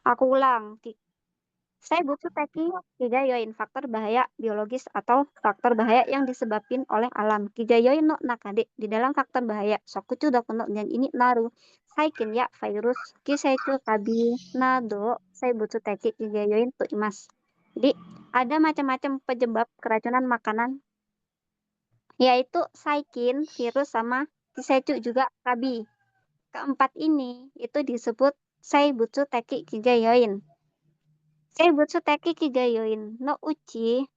Aku ulang. Saya butuh teki kijayoin faktor bahaya biologis atau faktor bahaya yang disebabkan oleh alam. Kijayoin no nakade di dalam faktor bahaya. Sokuchu dokuno dan ini naru. Saikin ya virus kisaiku kabi nado. Saya butuh teki kijayoin tuh imas. Jadi ada macam-macam penyebab keracunan makanan, yaitu saikin, virus sama kisaicu juga kabi. Keempat ini itu disebut Seibutsu Teki Kigayoin. Seibutsu Teki Kigayoin no uchi.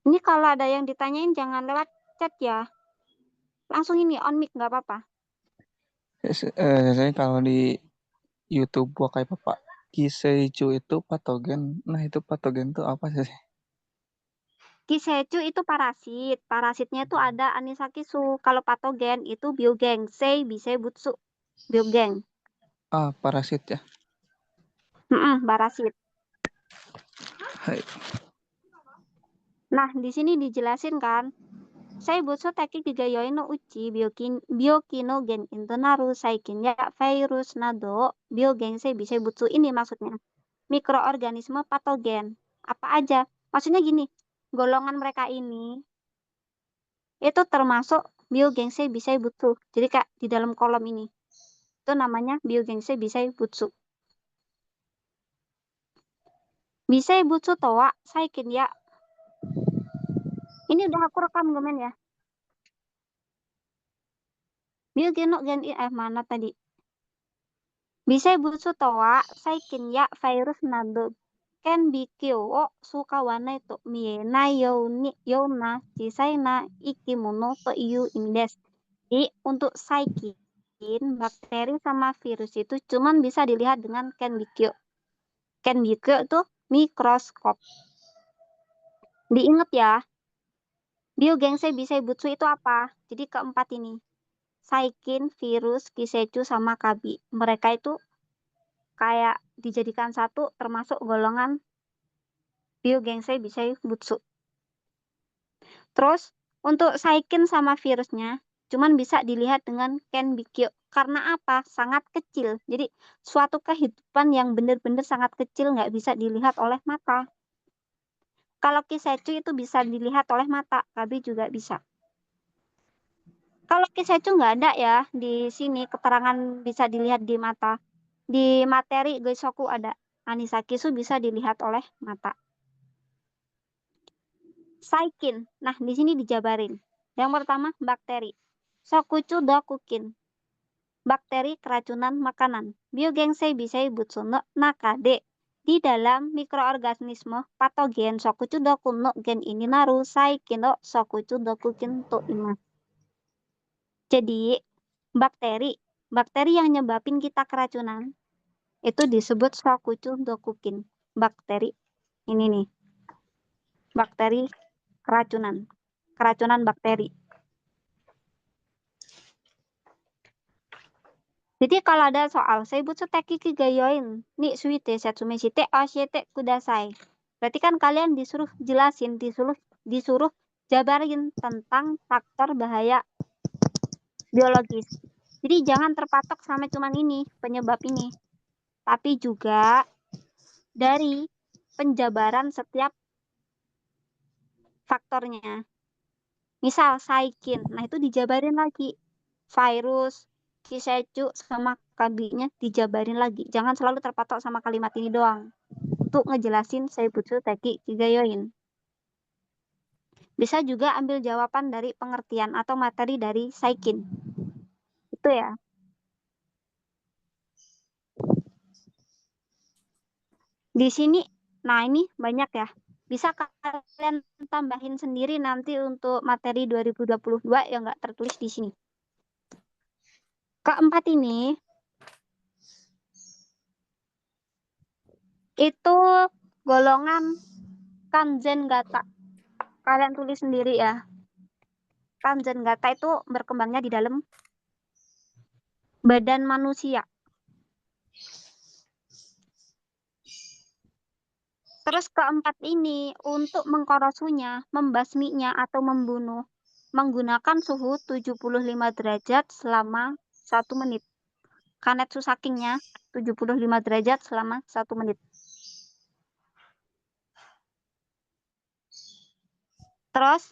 Ini kalau ada yang ditanyain jangan lewat chat ya. Langsung ini on mic nggak apa-apa. Saya kalau di YouTube gua kayak Bapak Kiseicu itu patogen. Nah, itu patogen itu apa sih? Kisechu itu parasit. Parasitnya itu ada Anisakis. Kalau patogen itu biogeng. Sei Bisebutsu. Biogeng. Ah, parasit ya. Parasit. Hai. Nah, di sini dijelasin kan. Seibutsu Teki Kigayoin no uchi biokinogen internaru saikin ya virus nado biogen sei bisebutsu ini maksudnya. Mikroorganisme patogen. Apa aja? Maksudnya gini, golongan mereka ini itu termasuk biogense bisebutsu. Jadi kak di dalam kolom ini itu namanya biogense bisebutsu. Bisebutsu towa saikin ya. Ini udah aku rekam gemen ya. Biogenogen mana tadi? Bisebutsu towa saikin ya virus nado ken bikyo o sukawana itu miena yona chisaina ikimono to iu ini desu. Jadi untuk saikin, bakteri sama virus itu cuman bisa dilihat dengan Kenbikyo. Kenbikyo itu mikroskop. Diingat ya, biogengse bisebutsu itu apa? Jadi keempat ini. Saikin, virus, kisecu, sama kabi. Mereka itu kayak dijadikan satu termasuk golongan biogengse bisebutsu. Terus untuk saikin sama virusnya cuman bisa dilihat dengan Kenbikyo. Karena apa? Sangat kecil. Jadi suatu kehidupan yang benar-benar sangat kecil nggak bisa dilihat oleh mata. Kalau Kisecu itu bisa dilihat oleh mata, Kabi juga bisa. Kalau Kisecu nggak ada ya di sini keterangan bisa dilihat di mata. Di materi Goisoku ada. Anisakisu bisa dilihat oleh mata. Saikin. Nah, di sini dijabarin. Yang pertama, bakteri. Sokuchu dokukin. Bakteri keracunan makanan. Biogensei bisei butsuno nakade. Di dalam mikroorganisme patogen sokuchu doku no gen ini naru saikin no sokuchu dokukin to imas. Jadi, bakteri. Bakteri yang nyebabin kita keracunan itu disebut sokuchu dokukin. Bakteri. Ini nih. Bakteri keracunan. Keracunan bakteri. Jadi kalau ada soal, Seibutsu Teki Kigayoin, ni suite setsume shite oshite kudasai. Berarti kan kalian disuruh jelasin, disuruh jabarin tentang faktor bahaya biologis. Jadi jangan terpatok sama cuman ini, penyebab ini. Tapi juga dari penjabaran setiap faktornya. Misal saikin, nah itu dijabarin lagi. Virus, kisecu, sama kabinya dijabarin lagi. Jangan selalu terpatok sama kalimat ini doang. Untuk ngejelasin Seibutsu Teki Kigayoin. Bisa juga ambil jawaban dari pengertian atau materi dari Saikin. Itu ya. Di sini, nah ini banyak ya. Bisa kalian tambahin sendiri nanti untuk materi 2022 yang nggak tertulis di sini. Keempat ini, itu golongan Kanzen Gata. Kalian tulis sendiri ya. Kanzen Gata itu berkembangnya di dalam badan manusia. Terus keempat ini untuk mengkorosunya, membasminya atau membunuh menggunakan suhu 75 derajat selama 1 menit. Kanetsu sakingnya 75 derajat selama 1 menit. Terus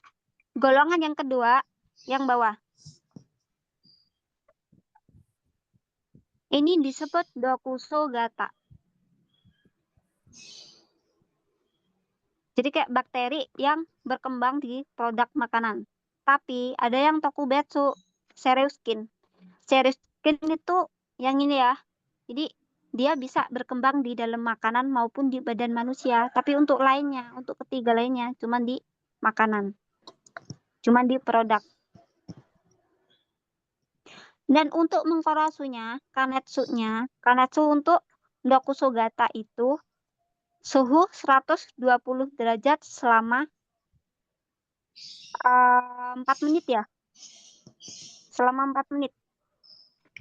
golongan yang kedua, yang bawah. Ini disebut Dokusogata. Jadi kayak bakteri yang berkembang di produk makanan. Tapi ada yang Tokubetsu, Seriuskin. Seriuskin itu yang ini ya. Jadi dia bisa berkembang di dalam makanan maupun di badan manusia. Tapi untuk lainnya, untuk ketiga lainnya, cuma di makanan. Cuma di produk. Dan untuk mengkorasunya, kanetsu untuk Dokusogata itu suhu 120 derajat selama 4 menit ya. Selama 4 menit.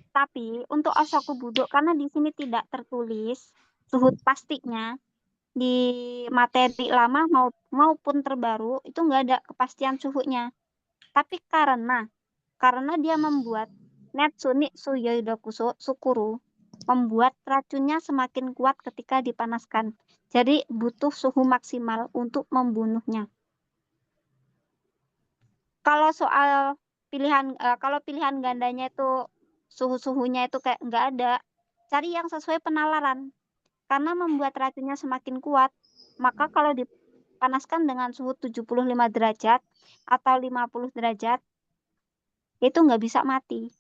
Tapi untuk Osoku Budok, karena di sini tidak tertulis suhu pastinya, di materi lama maupun terbaru, itu nggak ada kepastian suhunya. Tapi karena dia membuat Netsuni Tsuyoidokuso Sukuru, membuat racunnya semakin kuat ketika dipanaskan. Jadi butuh suhu maksimal untuk membunuhnya. Kalau soal kalau pilihan gandanya itu suhu-suhunya itu kayak nggak ada, cari yang sesuai penalaran. Karena membuat racunnya semakin kuat, maka kalau dipanaskan dengan suhu 75 derajat atau 50 derajat, itu nggak bisa mati.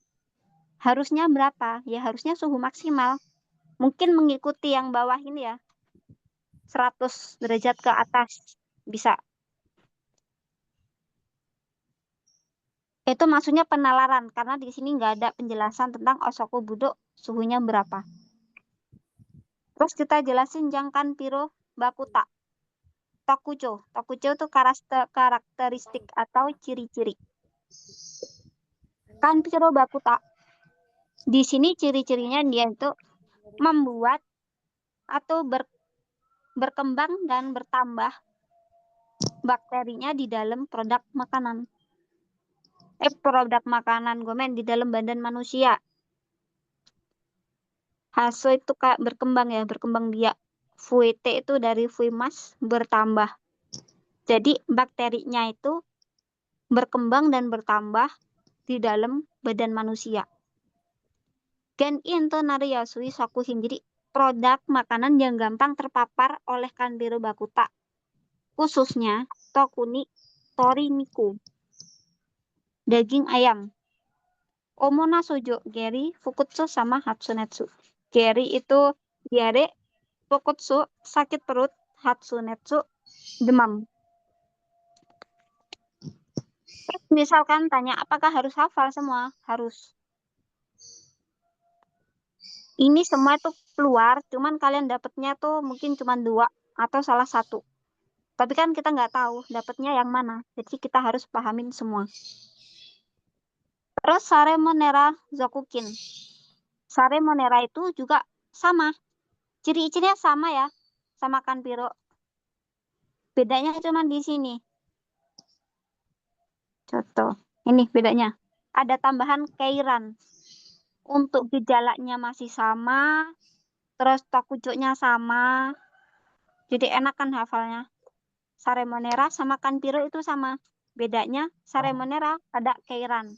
Harusnya berapa? Ya harusnya suhu maksimal. Mungkin mengikuti yang bawah ini ya, 100 derajat ke atas. Bisa. Itu maksudnya penalaran, karena di sini nggak ada penjelasan tentang Osoku Budok suhunya berapa. Terus kita jelasin Jangkan Piro Bakuta. Tokucho. Tokucho itu karakteristik atau ciri-ciri. Kanpiro Bakuta. Di sini ciri-cirinya dia itu membuat atau berkembang dan bertambah bakterinya di dalam produk makanan. Produk makanan gomen di dalam badan manusia. Haso itu kayak berkembang ya, berkembang biak. Fuete itu dari fuimas bertambah. Jadi bakterinya itu berkembang dan bertambah di dalam badan manusia. Gen into nariyasui sakuhin. Jadi produk makanan yang gampang terpapar oleh Kanbiro Bakuta. Khususnya Tokuni Toriniku. Daging ayam. Omona Sojo, Geri, Fukutsu, sama Hatsunetsu. Geri itu diare, Fukutsu, sakit perut, Hatsunetsu, demam. Misalkan tanya, apakah harus hafal semua? Harus. Ini semua itu keluar, cuman kalian dapatnya tuh mungkin cuma 2 atau salah satu. Tapi kan kita nggak tahu dapatnya yang mana. Jadi kita harus pahamin semua. Terus Sare Monera Zokukin. Sare Monera itu juga sama. Ciri-cirinya sama ya, sama Kanpiro. Bedanya cuma di sini. Contoh. Ini bedanya. Ada tambahan keiran. Untuk gejalanya masih sama. Terus tokucuknya sama. Jadi enak kan hafalnya. Sare Monera sama Kanpiro itu sama. Bedanya Sare Monera ada keiran.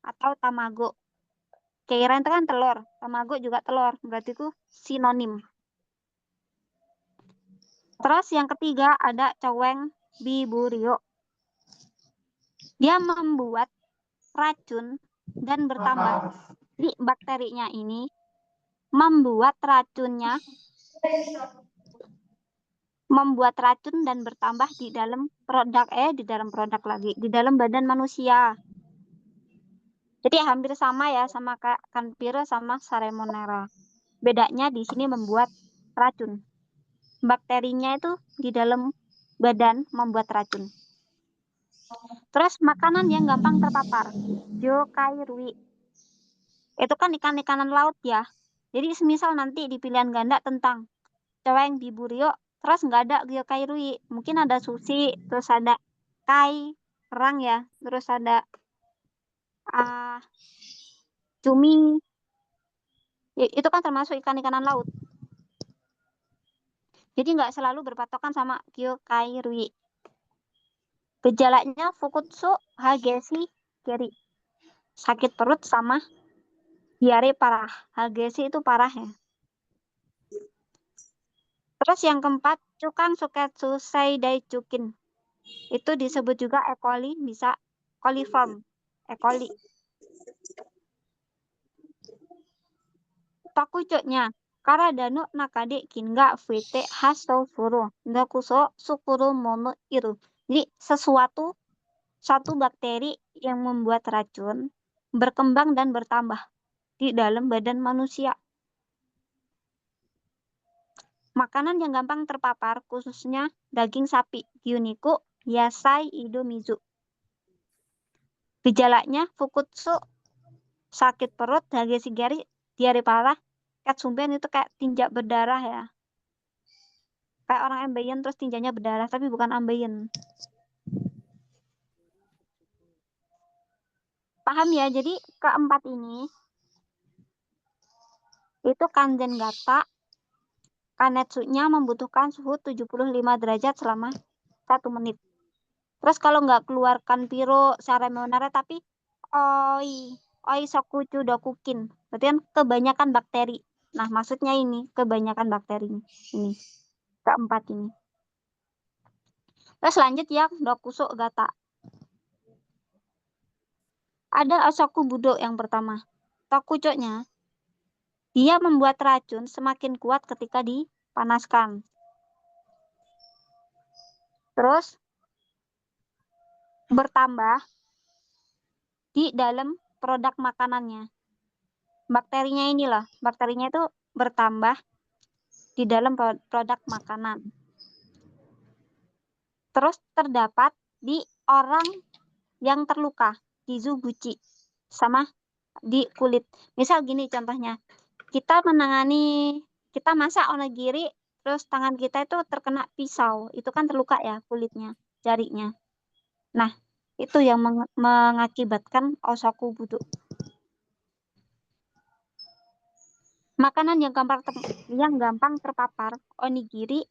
Atau tamago. Keiran itu kan telur. Tamago juga telur. Berarti itu sinonim. Terus yang ketiga ada coweng biburio. Dia membuat racun dan bertambah. Jadi bakterinya ini membuat racunnya, membuat racun dan bertambah di dalam produk lagi, di dalam badan manusia. Jadi hampir sama ya sama kayak Kanpiro sama Sare Monera. Bedanya di sini membuat racun. Bakterinya itu di dalam badan membuat racun. Terus makanan yang gampang terpapar. Yokairui. Itu kan ikan-ikanan laut ya. Jadi semisal nanti di pilihan ganda tentang cewek di Burio, terus nggak ada Gyokairui. Mungkin ada sushi, terus ada kai, kerang ya, terus ada cumi. Itu kan termasuk ikan-ikanan laut. Jadi nggak selalu berpatokan sama Kyokairui. Gejalanya Fukutsu Hagesi Keri. Sakit perut sama diare parah. Hagesi itu parah ya. Terus yang keempat, Cukang Suketsu Seidaichukin. Itu disebut juga E. coli, bisa coliform. E. coli. Takuchoknya, Karadano Nakade Kinga Fute Haso Furo. Gakuso Sukuro Mono Iru. Jadi satu bakteri yang membuat racun berkembang dan bertambah di dalam badan manusia. Makanan yang gampang terpapar, khususnya daging sapi, Gyuniku, Yasai, Idomizu. Gejalanya Fukutsu, sakit perut, Hageshigari, diare parah, Katsumben itu kayak tinja berdarah ya. Kayak orang ambeien terus tinjanya berdarah, tapi bukan ambeien. Paham ya? Jadi keempat ini itu kanjen gata, kanetsunya membutuhkan suhu 75 derajat selama 1 menit. Terus kalau nggak keluarkan piro secara menara tapi oi oi sokucu dokukin. Berarti kan kebanyakan bakteri. Nah, maksudnya ini kebanyakan bakteri ini. Keempat ini. Terus lanjut yang dokuso gata. Ada Osoku Budo yang pertama. Tokucoknya, dia membuat racun semakin kuat ketika dipanaskan. Terus bertambah di dalam produk makanannya. Bakterinya inilah, bakterinya itu bertambah di dalam produk makanan. Terus terdapat di orang yang terluka, di Zubuchi, sama di kulit. Misal gini contohnya, kita masak onigiri, terus tangan kita itu terkena pisau, itu kan terluka ya kulitnya, jarinya. Nah, itu yang mengakibatkan osoku budo. Makanan yang gampang terpapar, onigiri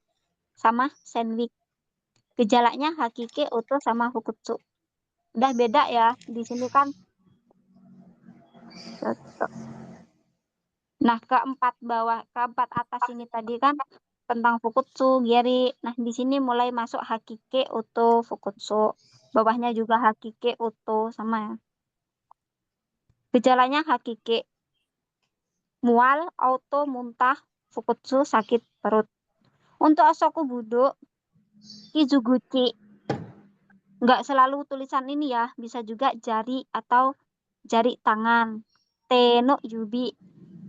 sama sandwich. Gejalanya hakike, utuh sama fukutsu. Udah beda ya. Di sini kan. Nah, keempat atas ini tadi kan tentang fukutsu, geri. Nah, di sini mulai masuk hakike, utuh, fukutsu. Bawahnya juga hakike, utuh, sama ya. Gejalanya hakike, mual, auto, muntah, fukutsu, sakit perut. Untuk osoku budo, kizuguchi, nggak selalu tulisan ini ya, bisa juga jari atau jari tangan. Teno yubi,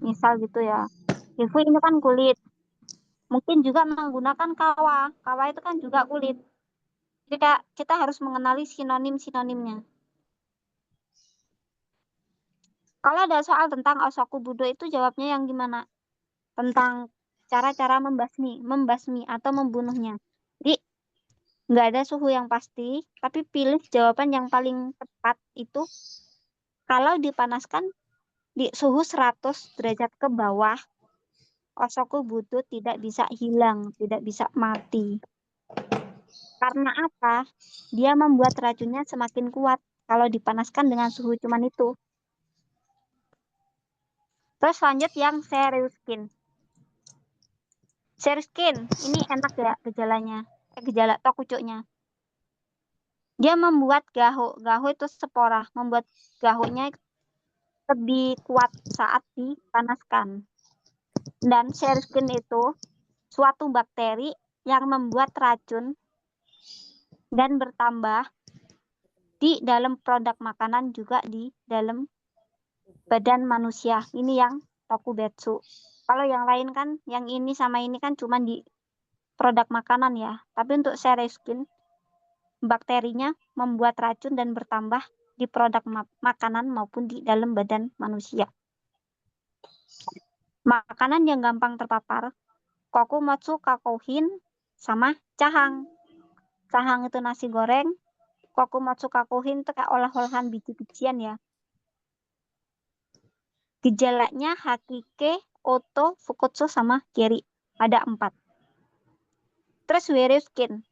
misal gitu ya. Hifu ini kan kulit. Mungkin juga menggunakan kawa. Kawa itu kan juga kulit. Jadi kita harus mengenali sinonim-sinonimnya. Kalau ada soal tentang osoku budo itu jawabnya yang gimana? Tentang cara-cara membasmi atau membunuhnya. Jadi nggak ada suhu yang pasti, tapi pilih jawaban yang paling tepat itu kalau dipanaskan di suhu 100 derajat ke bawah, osoku budo tidak bisa hilang, tidak bisa mati. Karena apa? Dia membuat racunnya semakin kuat kalau dipanaskan dengan suhu cuman itu. Terus lanjut yang serius skin. Serius skin, ini enak ya gejalanya. Gejala tokucuknya. Dia membuat gaho. Gaho itu spora. Membuat gahonya lebih kuat saat dipanaskan. Dan serius skin itu suatu bakteri yang membuat racun dan bertambah di dalam produk makanan juga di dalam badan manusia. Ini yang tokubetsu. Kalau yang lain kan, yang ini sama ini kan cuma di produk makanan ya. Tapi untuk serious skin, bakterinya membuat racun dan bertambah di produk makanan maupun di dalam badan manusia. Makanan yang gampang terpapar, kokumotsu kakohin sama cahang. Cahang itu nasi goreng, kokumotsu kakohin itu kayak olah-olahan biji-bijian ya. Gejalanya hakike, Otto, Fukutsu, sama Giri. Ada 4. Terus Wiriskin.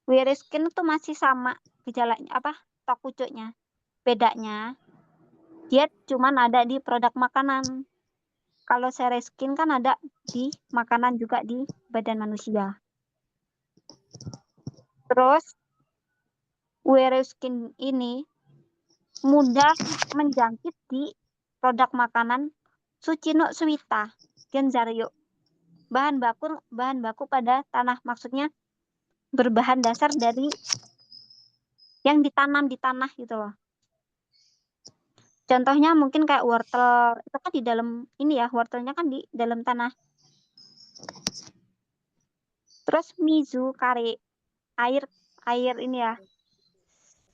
Wiriskin itu masih sama gejalanya apa? Tokucho-nya. Bedanya dia cuman ada di produk makanan. Kalau Sereskin kan ada di makanan juga di badan manusia. Terus Wiriskin ini mudah menjangkit di produk makanan Tsuchino Suwita Genzaryo. Bahan baku pada tanah, maksudnya berbahan dasar dari yang ditanam di tanah gitu loh. Contohnya mungkin kayak wortel, itu kan di dalam ini ya, wortelnya kan di dalam tanah. Terus mizu kare, air ini ya,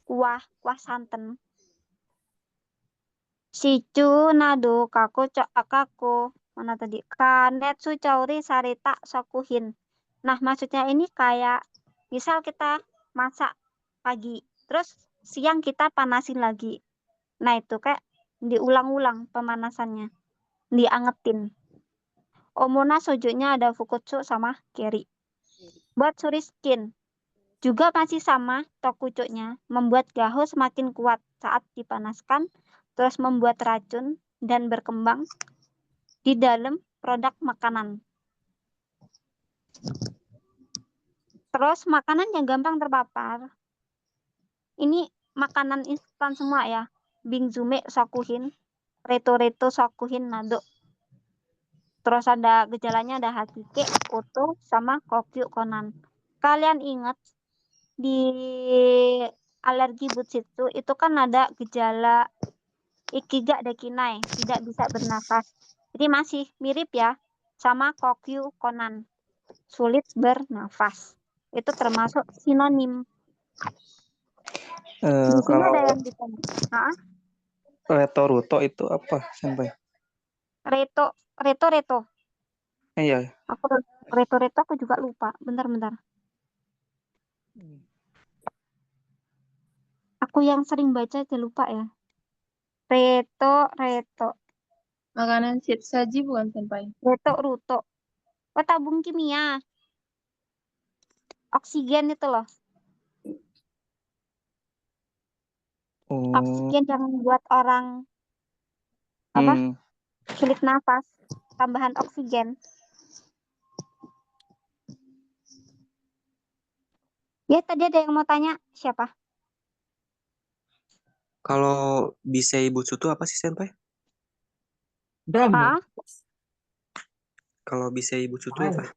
kuah santan. Shichu nado kako akako, mana tadi? Kanetsu chauri sarita sokuhin. Nah, maksudnya ini kayak misal kita masak pagi, terus siang kita panasin lagi. Nah, itu kayak diulang-ulang pemanasannya, diangetin. Omona sojunya ada Fukutsu sama Keri. Buat Suriskin, juga masih sama tokucuknya, membuat gaho semakin kuat saat dipanaskan, terus membuat racun dan berkembang di dalam produk makanan. Terus makanan yang gampang terpapar, ini makanan instan semua ya. Bingzume Sokuhin, Reto Sokuhin Nado. Terus ada gejalanya, ada Hakike, Oto, sama Kokyu Konan. Kalian ingat di alergi butsitsu itu kan ada gejala Ikiga Dekinai, tidak bisa bernafas. Jadi masih mirip ya sama Kokyu Konan, sulit bernafas. Itu termasuk sinonim. Di sini Kalau ada yang ditanya. Hah? Retoruto itu apa, Senpai? Reto, reto. Iya. Aku reto aku juga lupa. Bentar. Aku yang sering baca aja lupa ya. Reto. Makanan saji bukan senpai? Ruto. Oh, tabung kimia. Oksigen itu loh. Oh. Oksigen yang buat orang apa? Sulit nafas. Tambahan oksigen. Ya, tadi ada yang mau tanya. Siapa? Kalau Bisei Butsu itu apa sih, Senpai? Hah? Kalau Bisei Butsu itu apa?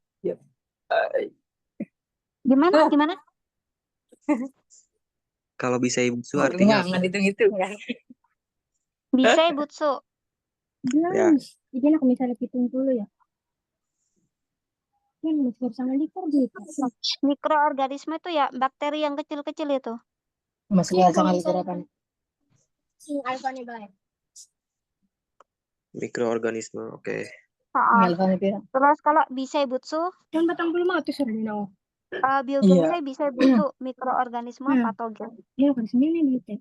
Gimana? Kalau Bisei Butsu artinya apa? Bisa butsu. Ya. Jadi aku misalnya hitung dulu ya. Kan masih sama liver gitu. Mikroorganisme itu ya bakteri yang kecil-kecil itu. Masih ya sama liver apa? Alfanya baik. Mikroorganisme, oke. Terus kalau bisa butsu, Kan batang belum mati sudah dinau. biogenisnya bisa butsu mikroorganisme patogen. Iya, kan sendiri gitu.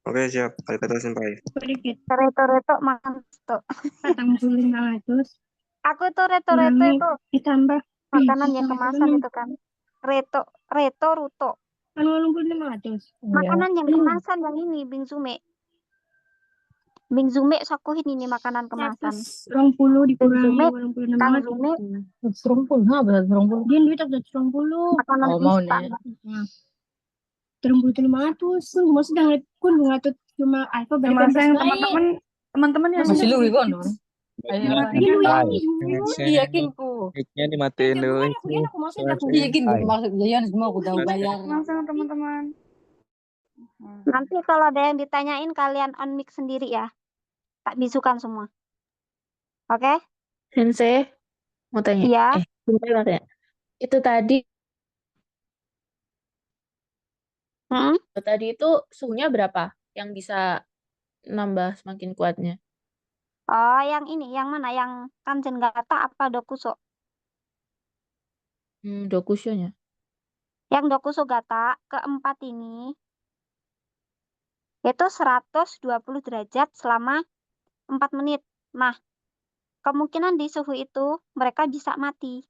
Oke, siap. Arigatou, Senpai. Sedikit. Reto makan tuh. Batang belum 500. Aku tuh reto itu ditambah makanan yang kemasan itu kan. Reto ruto. Kan 500. Makanan yang kemasan yang ini Bingzume Sokuhin ini makanan kemasan. 20 dikurangi Bingzume, 86 Kangzume, 20. Ha, berarti 20. Dia duit aku 20. makanan Oh, mau instan. nih. 3500. Maksudnya kun ngatur cuma alfa berapa yang teman-teman yang Masih lu kan? Yakinku. Mic-nya dimatiin dulu. Yakin maksudnya semua aku tahu bayar. sama teman-teman. Nanti kalau ada yang ditanyain kalian on mic sendiri ya. Tak bisukan semua. Oke? Sensei, mau tanya. Iya. Bentar mau tanya. Itu tadi itu suhunya berapa yang bisa nambah semakin kuatnya? Oh, yang ini, yang mana? Yang Kanjen Gata apa Dokuso? Dokusonya. Yang Dokuso Gata keempat ini itu 120 derajat selama 4 menit. Nah, kemungkinan di suhu itu mereka bisa mati.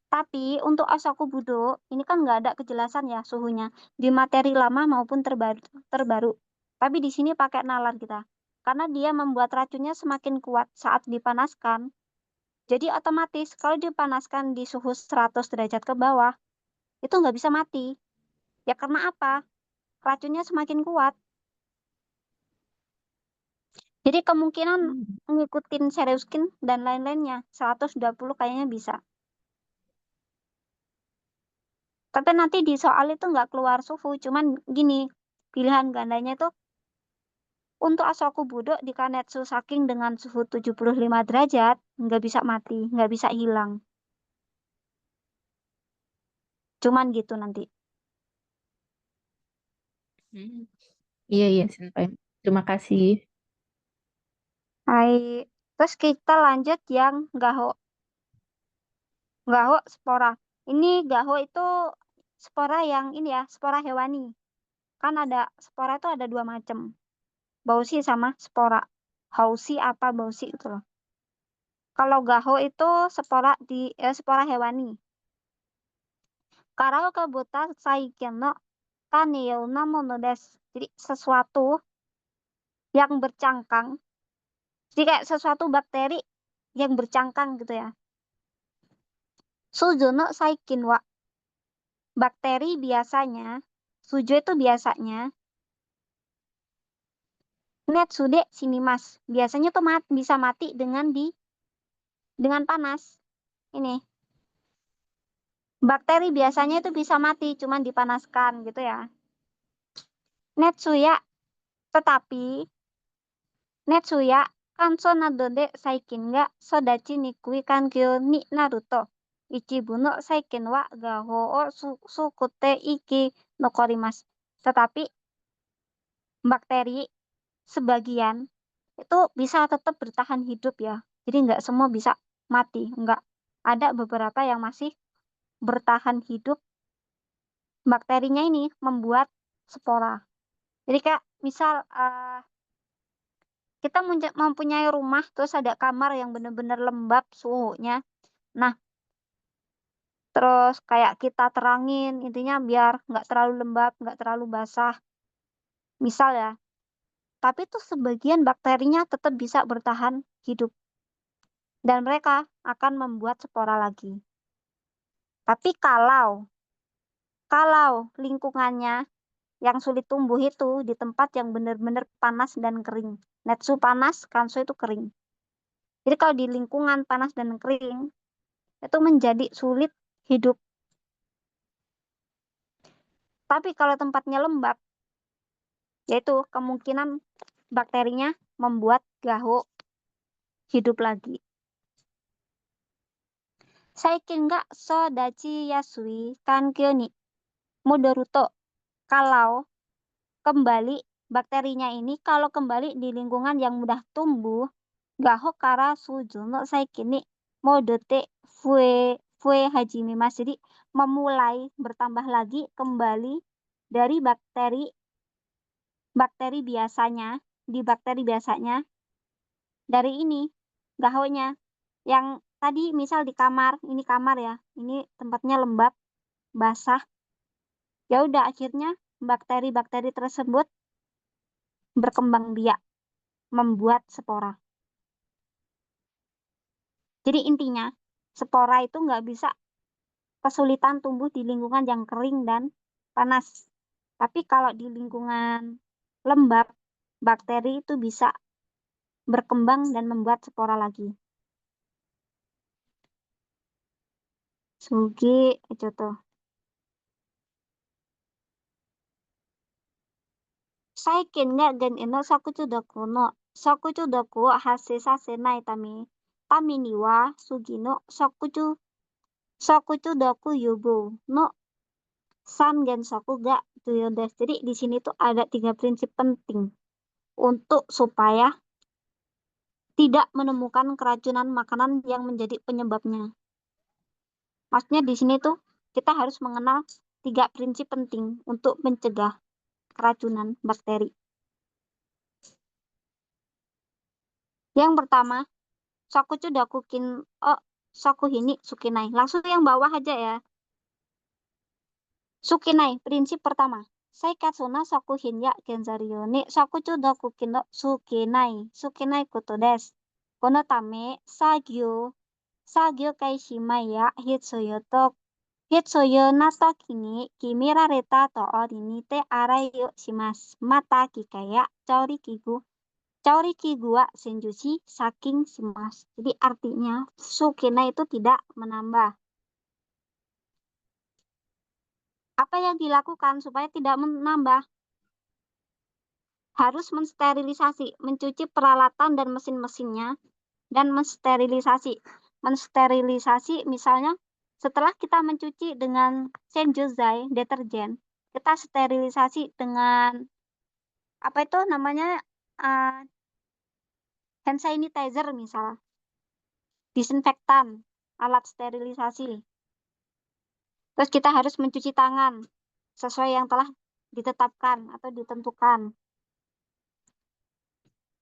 Tapi untuk Asakubudo, ini kan nggak ada kejelasan ya suhunya di materi lama maupun terbaru. Tapi di sini pakai nalar kita. Karena dia membuat racunnya semakin kuat saat dipanaskan. Jadi otomatis kalau dipanaskan di suhu 100 derajat ke bawah, itu nggak bisa mati. Ya karena apa? Racunnya semakin kuat. Jadi kemungkinan ngikutin Seriuskin dan lain-lainnya 120 kayaknya bisa. Tapi nanti di soal itu nggak keluar suhu, cuman gini, pilihan gandanya itu untuk Asakubudo di Kanetsu saking dengan suhu 75 derajat, nggak bisa mati, nggak bisa hilang. Cuman gitu nanti. Iya, iya, Senpai. Terima kasih. Hai. Terus kita lanjut yang Gaho. Gaho spora. Ini Gaho itu spora yang ini ya, spora hewani. Kan ada spora itu ada dua macam. Bausi sama spora. Hausi apa bausi itu loh. Kalau Gaho itu spora hewani. Karaoke buta saiken no taneo na mono desu. Jadi sesuatu yang bercangkang. Jadi kayak sesuatu bakteri yang bercangkang gitu ya. Sujo no saikin wa. Bakteri biasanya, sujo itu biasanya netsude sinimas. Biasanya tuh bisa mati dengan panas. Ini. Bakteri biasanya itu bisa mati cuman dipanaskan gitu ya. Netsuya tetapi Netsuya kanso nado de saikin ga sodachi nikui kankyo ni naru to ichibu no saiken wa gaho o sukute iki nokorimasu. Tetapi bakteri sebagian itu bisa tetap bertahan hidup ya. Jadi nggak semua bisa mati, nggak. Ada beberapa yang masih bertahan hidup. Bakterinya ini membuat spora. Jadi kayak misal kita mempunyai rumah terus ada kamar yang benar-benar lembab suhunya. Nah, terus kayak kita terangin intinya biar nggak terlalu lembab, nggak terlalu basah. Misal ya. Tapi tuh sebagian bakterinya tetap bisa bertahan hidup. Dan mereka akan membuat spora lagi. Tapi kalau lingkungannya yang sulit tumbuh itu di tempat yang benar-benar panas dan kering. Netsu panas, kanso itu kering. Jadi kalau di lingkungan panas dan kering, itu menjadi sulit hidup. Tapi kalau tempatnya lembab, yaitu kemungkinan bakterinya membuat gaho hidup lagi. Saikin ga sodachi yasui kankyo ni modoruto. Kalau kembali bakterinya ini kalau kembali di lingkungan yang mudah tumbuh, gaho kara suju no saikin ni modote fue hajimimasu. Jadi memulai bertambah lagi kembali dari bakteri biasanya, di bakteri biasanya dari ini gahonya yang tadi misal di kamar, ini kamar ya, ini tempatnya lembab, basah. Ya udah akhirnya bakteri-bakteri tersebut berkembang biak, membuat spora. Jadi intinya, spora itu nggak bisa kesulitan tumbuh di lingkungan yang kering dan panas. Tapi kalau di lingkungan lembab, bakteri itu bisa berkembang dan membuat spora lagi. Sugi, coto. Saikin ga gen eno sakuchudaku no sakuchudaku wo hassei sasenai tame ni wa sugi no sakuchudaku yubu no sangen saku ga tuyo desu. Jadi di sini tuh ada 3 prinsip penting untuk supaya tidak menemukan keracunan makanan yang menjadi penyebabnya. Maksudnya di sini tuh kita harus mengenal 3 prinsip penting untuk mencegah keracunan bakteri. Yang pertama, Sokucu dakukin oh sokuhini sukinai. Langsung yang bawah aja ya. Sukinai, prinsip pertama. Saikatsuna sokuhin ya genzario ni sokucu dakukin no sukinai. Sukinai koto desu. Kono tame sagyo kaishimai ya hitsuyo to hitsuyo na toki ni kimirareta to ori ni te arai yo shimasu. Mata kikaya Cauri kigua senjushi saking simas. Jadi artinya sukina itu tidak menambah. Apa yang dilakukan supaya tidak menambah? Harus mensterilisasi, mencuci peralatan dan mesin-mesinnya dan mensterilisasi. Mensterilisasi misalnya setelah kita mencuci dengan senjuzai deterjen, kita sterilisasi dengan apa itu namanya hand sanitizer misal, disinfektan, alat sterilisasi. Terus kita harus mencuci tangan sesuai yang telah ditetapkan atau ditentukan.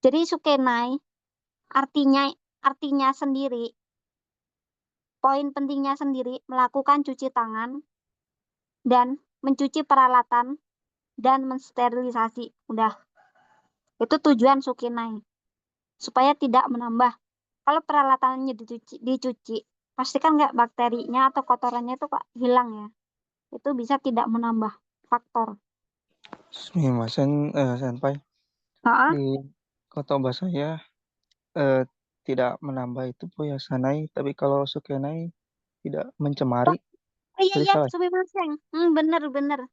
Jadi sukenai artinya sendiri, poin pentingnya sendiri melakukan cuci tangan dan mencuci peralatan dan mensterilisasi. Udah. Itu tujuan sukenai. Supaya tidak menambah. Kalau peralatannya dicuci pastikan nggak bakterinya atau kotorannya itu kok hilang ya. Itu bisa tidak menambah faktor. Senpai. Di kotoba saya tidak menambah itu puyasanai, tapi kalau sukenai tidak mencemari. Iya, sumimasen. Bener.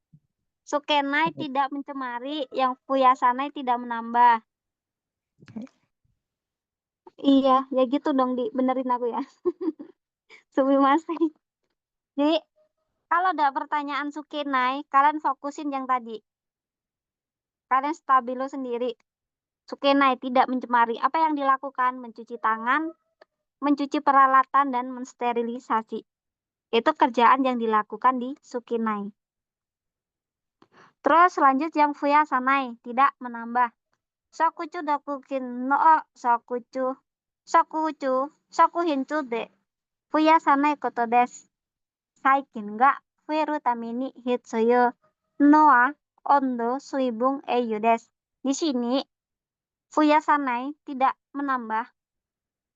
Sukenai tidak mencemari, yang puyasanai tidak menambah. Iya, ya gitu dong, benerin aku ya. Sumimasen. Jadi, kalau ada pertanyaan sukenai, kalian fokusin yang tadi. Kalian stabilo sendiri. Sukenai tidak mencemari. Apa yang dilakukan? Mencuci tangan, mencuci peralatan, dan mensterilisasi. Itu kerjaan yang dilakukan di sukenai. Terus lanjut yang fuyasanai, tidak menambah. Sokuchu dakukin no sokuhinchu de fuyasanai koto desu. Saikin ga fueru tame ni hitsuyo no wa ondo suibung eiyu desu. Di sini fuyasanai tidak menambah,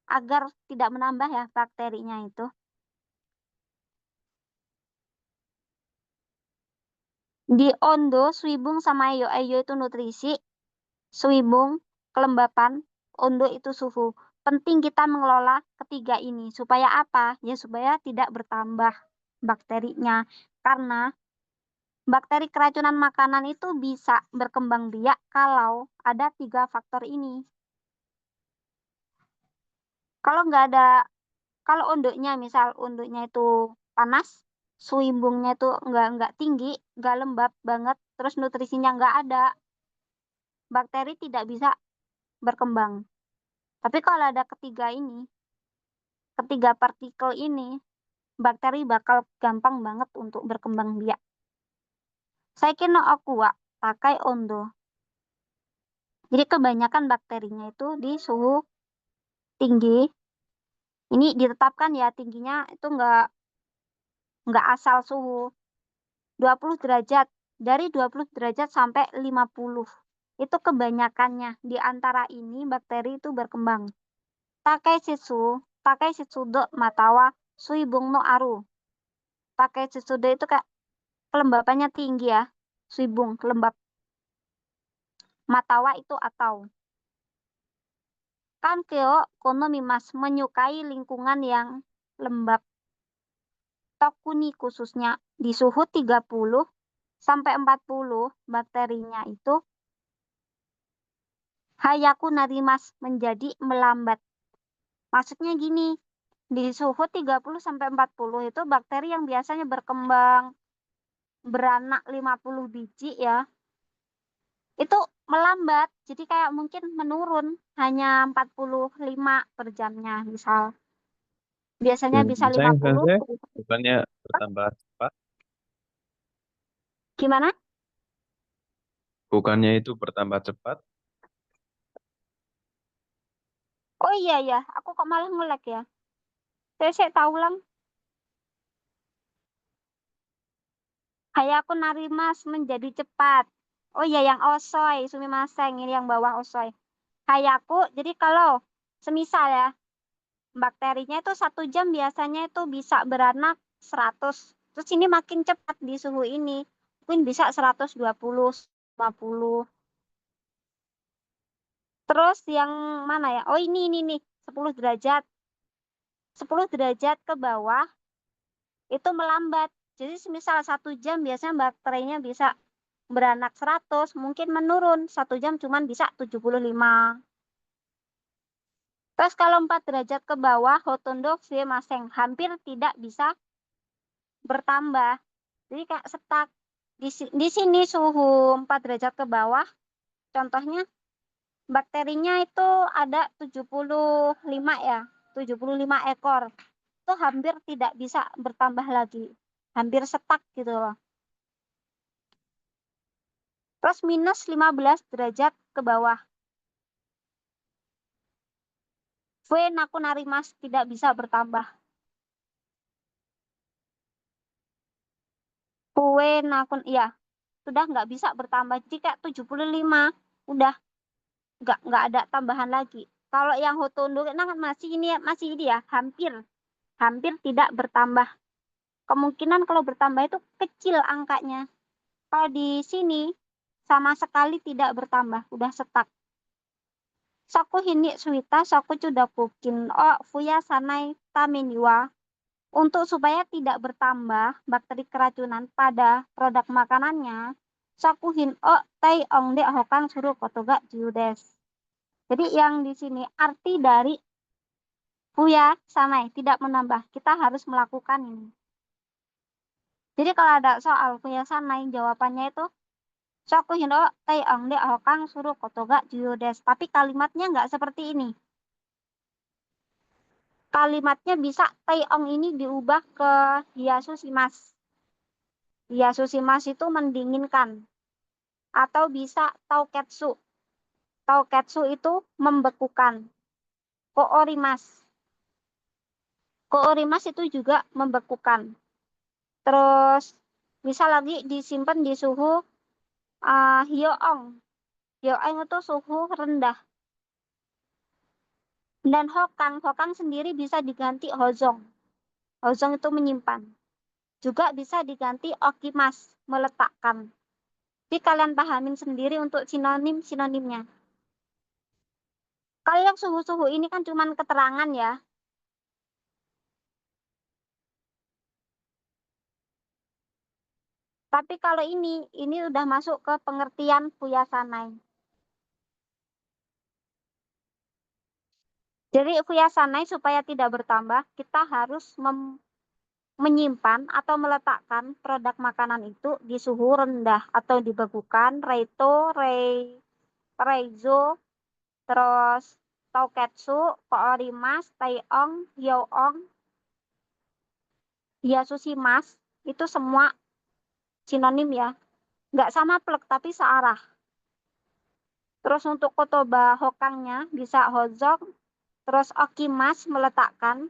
agar tidak menambah ya bakterinya itu. Di ondo suibung sama eiyu, eiyu itu nutrisi, suibung kelembapan, ondo itu suhu. Penting kita mengelola ketiga ini. Supaya apa? Ya supaya tidak bertambah bakterinya. Karena bakteri keracunan makanan itu bisa berkembang biak kalau ada 3 faktor ini. Kalau nggak ada, kalau ondonya misal ondonya itu panas, suimbungnya itu nggak tinggi, nggak lembab banget, terus nutrisinya nggak ada, bakteri tidak bisa berkembang. Tapi kalau ada ketiga partikel ini, bakteri bakal gampang banget untuk berkembang biak. Saiki no aqua pakai ondo. Jadi kebanyakan bakterinya itu di suhu tinggi. Ini ditetapkan ya tingginya itu nggak asal suhu 20 derajat. Dari 20 derajat sampai 50. Itu kebanyakannya. Di antara ini bakteri itu berkembang. Takai shitsudo matawa suibung no aru. Takai shitsudo itu kayak kelembapannya tinggi ya. Suibung, lembab. Matawa itu atau. Kankeo konomimas menyukai lingkungan yang lembab. Tokuni khususnya di suhu 30 sampai 40 bakterinya itu hayaku narimas menjadi melambat. Maksudnya gini, di suhu 30 sampai 40 itu bakteri yang biasanya berkembang beranak 50 biji ya. Itu melambat. Jadi kayak mungkin menurun hanya 45 per jamnya misal. Biasanya bisa 50. Bukannya bertambah cepat? Gimana? Bukannya itu bertambah cepat? Oh iya ya, aku kok malah nge-lag ya. Saya tahu lang. Hayaku narimas menjadi cepat. Oh iya yang osoy, sumimasen ini yang bawah osoy. Hayaku, jadi kalau semisal ya, bakterinya itu 1 jam biasanya itu bisa beranak 100. Terus ini makin cepat di suhu ini. Mungkin bisa 120, 50. Terus yang mana ya? Oh ini nih, 10 derajat. 10 derajat ke bawah itu melambat. Jadi semisal 1 jam biasanya bakterinya bisa beranak 100, mungkin menurun 1 jam cuman bisa 75. Terus kalau 4 derajat ke bawah, hotondo maseng hampir tidak bisa bertambah. Jadi kayak stuck. Di sini suhu 4 derajat ke bawah, contohnya bakterinya itu ada 75 ya, 75 ekor. Itu hampir tidak bisa bertambah lagi. Hampir stuck gitu loh. Terus minus 15 derajat ke bawah. Narimas tidak bisa bertambah. Ya, sudah nggak bisa bertambah. Jika 75, udah nggak ada tambahan lagi. Kalau yang hotondo masih ini ya, hampir tidak bertambah. Kemungkinan kalau bertambah itu kecil angkanya. Kalau di sini sama sekali tidak bertambah, udah stuck. Saku hini suita, saku cudakukin fuya sanai tameniwa. Untuk supaya tidak bertambah bakteri keracunan pada produk makanannya, sakuhin tai ongde hokang suruh kotoga jiudes. Jadi yang di sini arti dari fuya sanai tidak menambah, kita harus melakukan ini. Jadi kalau ada soal fuya sanai, jawabannya itu sakuhin tai ongde hokang suruh kotoga jiudes. Tapi kalimatnya nggak seperti ini. Kalimatnya bisa taiong ini diubah ke hiasusimas. Hiasusimas itu mendinginkan. Atau bisa tauketsu. Tauketsu itu membekukan. Koorimas. Koorimas itu juga membekukan. Terus bisa lagi disimpan di suhu hyoong. Hyoong itu suhu rendah. Dan hokang sendiri bisa diganti hozong. Hozong itu menyimpan. Juga bisa diganti okimas, meletakkan. Jadi kalian pahamin sendiri untuk sinonim-sinonimnya. Kalau yang suhu-suhu ini kan cuma keterangan ya. Tapi kalau ini udah masuk ke pengertian fuyasanai. Jadi fuyasanai supaya tidak bertambah, kita harus menyimpan atau meletakkan produk makanan itu di suhu rendah atau dibekukan, reizo, terus tauketsu, koorimas, taiong, hyoong, hiasusimas, itu semua sinonim ya. Nggak sama plek tapi searah. Terus untuk kotoba hokangnya bisa hozok, terus okimas meletakkan.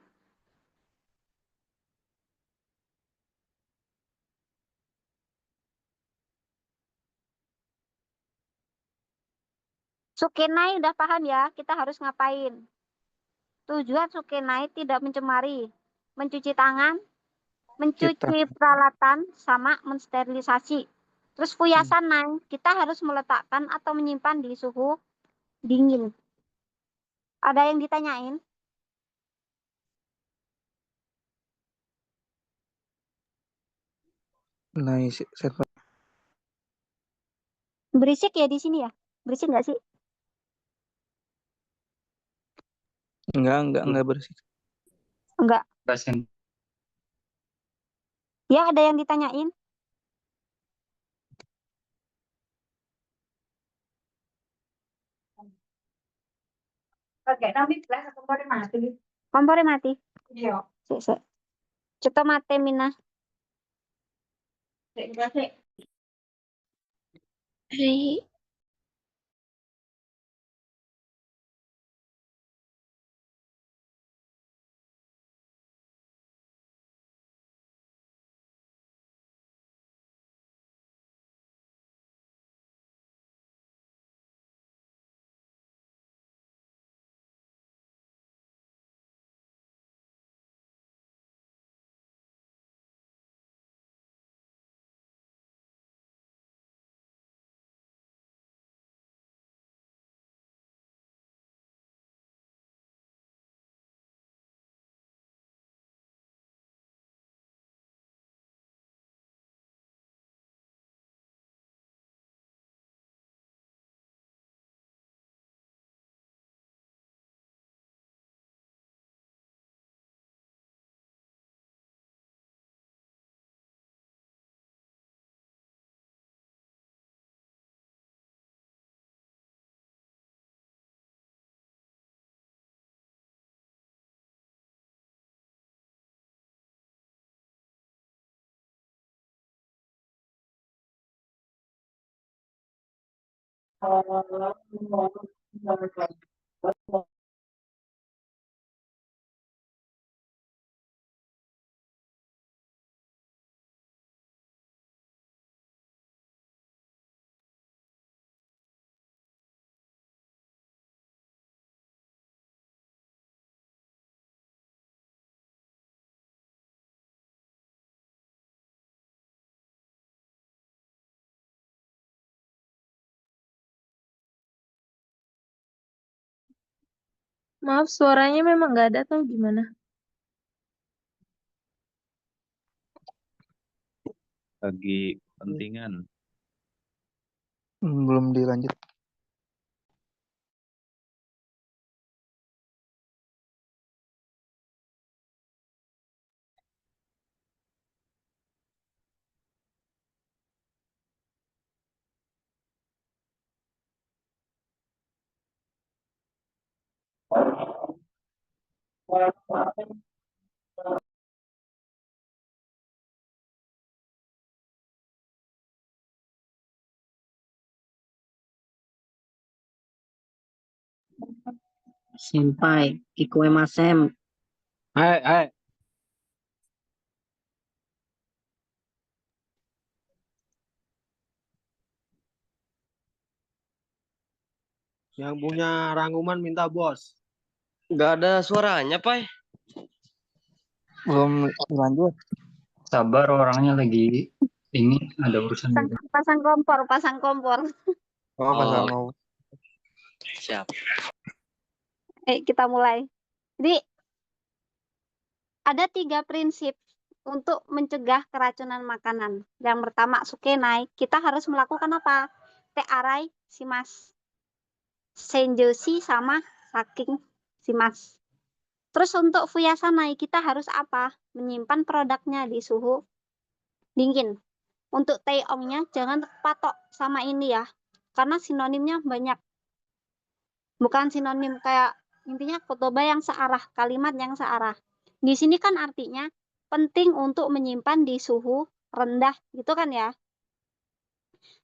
Sukenai udah paham ya, kita harus ngapain. Tujuan sukenai tidak mencemari, mencuci tangan, mencuci peralatan, sama mensterilisasi. Terus fuyasanai, kita harus meletakkan atau menyimpan di suhu dingin. Ada yang ditanyain? Nice. Berisik ya di sini ya? Berisik nggak sih? Enggak bersih. Enggak. Pasien. Ya, ada yang ditanyain? Oke, nanti kelas kompornya mati. Kompornya mati. Iya. Sik. Coba mati Mina. Sik. Hai. Maaf, suaranya memang nggak ada atau gimana? Lagi pentingan. Belum dilanjut. Senpai, kikuemasen. Hai, hai. Yang punya rangkuman minta bos. Nggak ada suaranya, Pai. Belum dilanjut. Sabar, orangnya lagi ini ada urusan Pasang, juga. pasang kompor. Oh, pasang mau. Siap. Kita mulai. Jadi ada 3 prinsip untuk mencegah keracunan makanan. Yang pertama, sukenai, kita harus melakukan apa? Te arai shimas. Senjoshi sama saking shimas. Terus untuk fuyasanai, kita harus apa? Menyimpan produknya di suhu dingin. Untuk teongnya jangan patok sama ini ya, karena sinonimnya banyak. Bukan sinonim kayak intinya kotoba yang searah, kalimat yang searah. Di sini kan artinya penting untuk menyimpan di suhu rendah, gitu kan ya.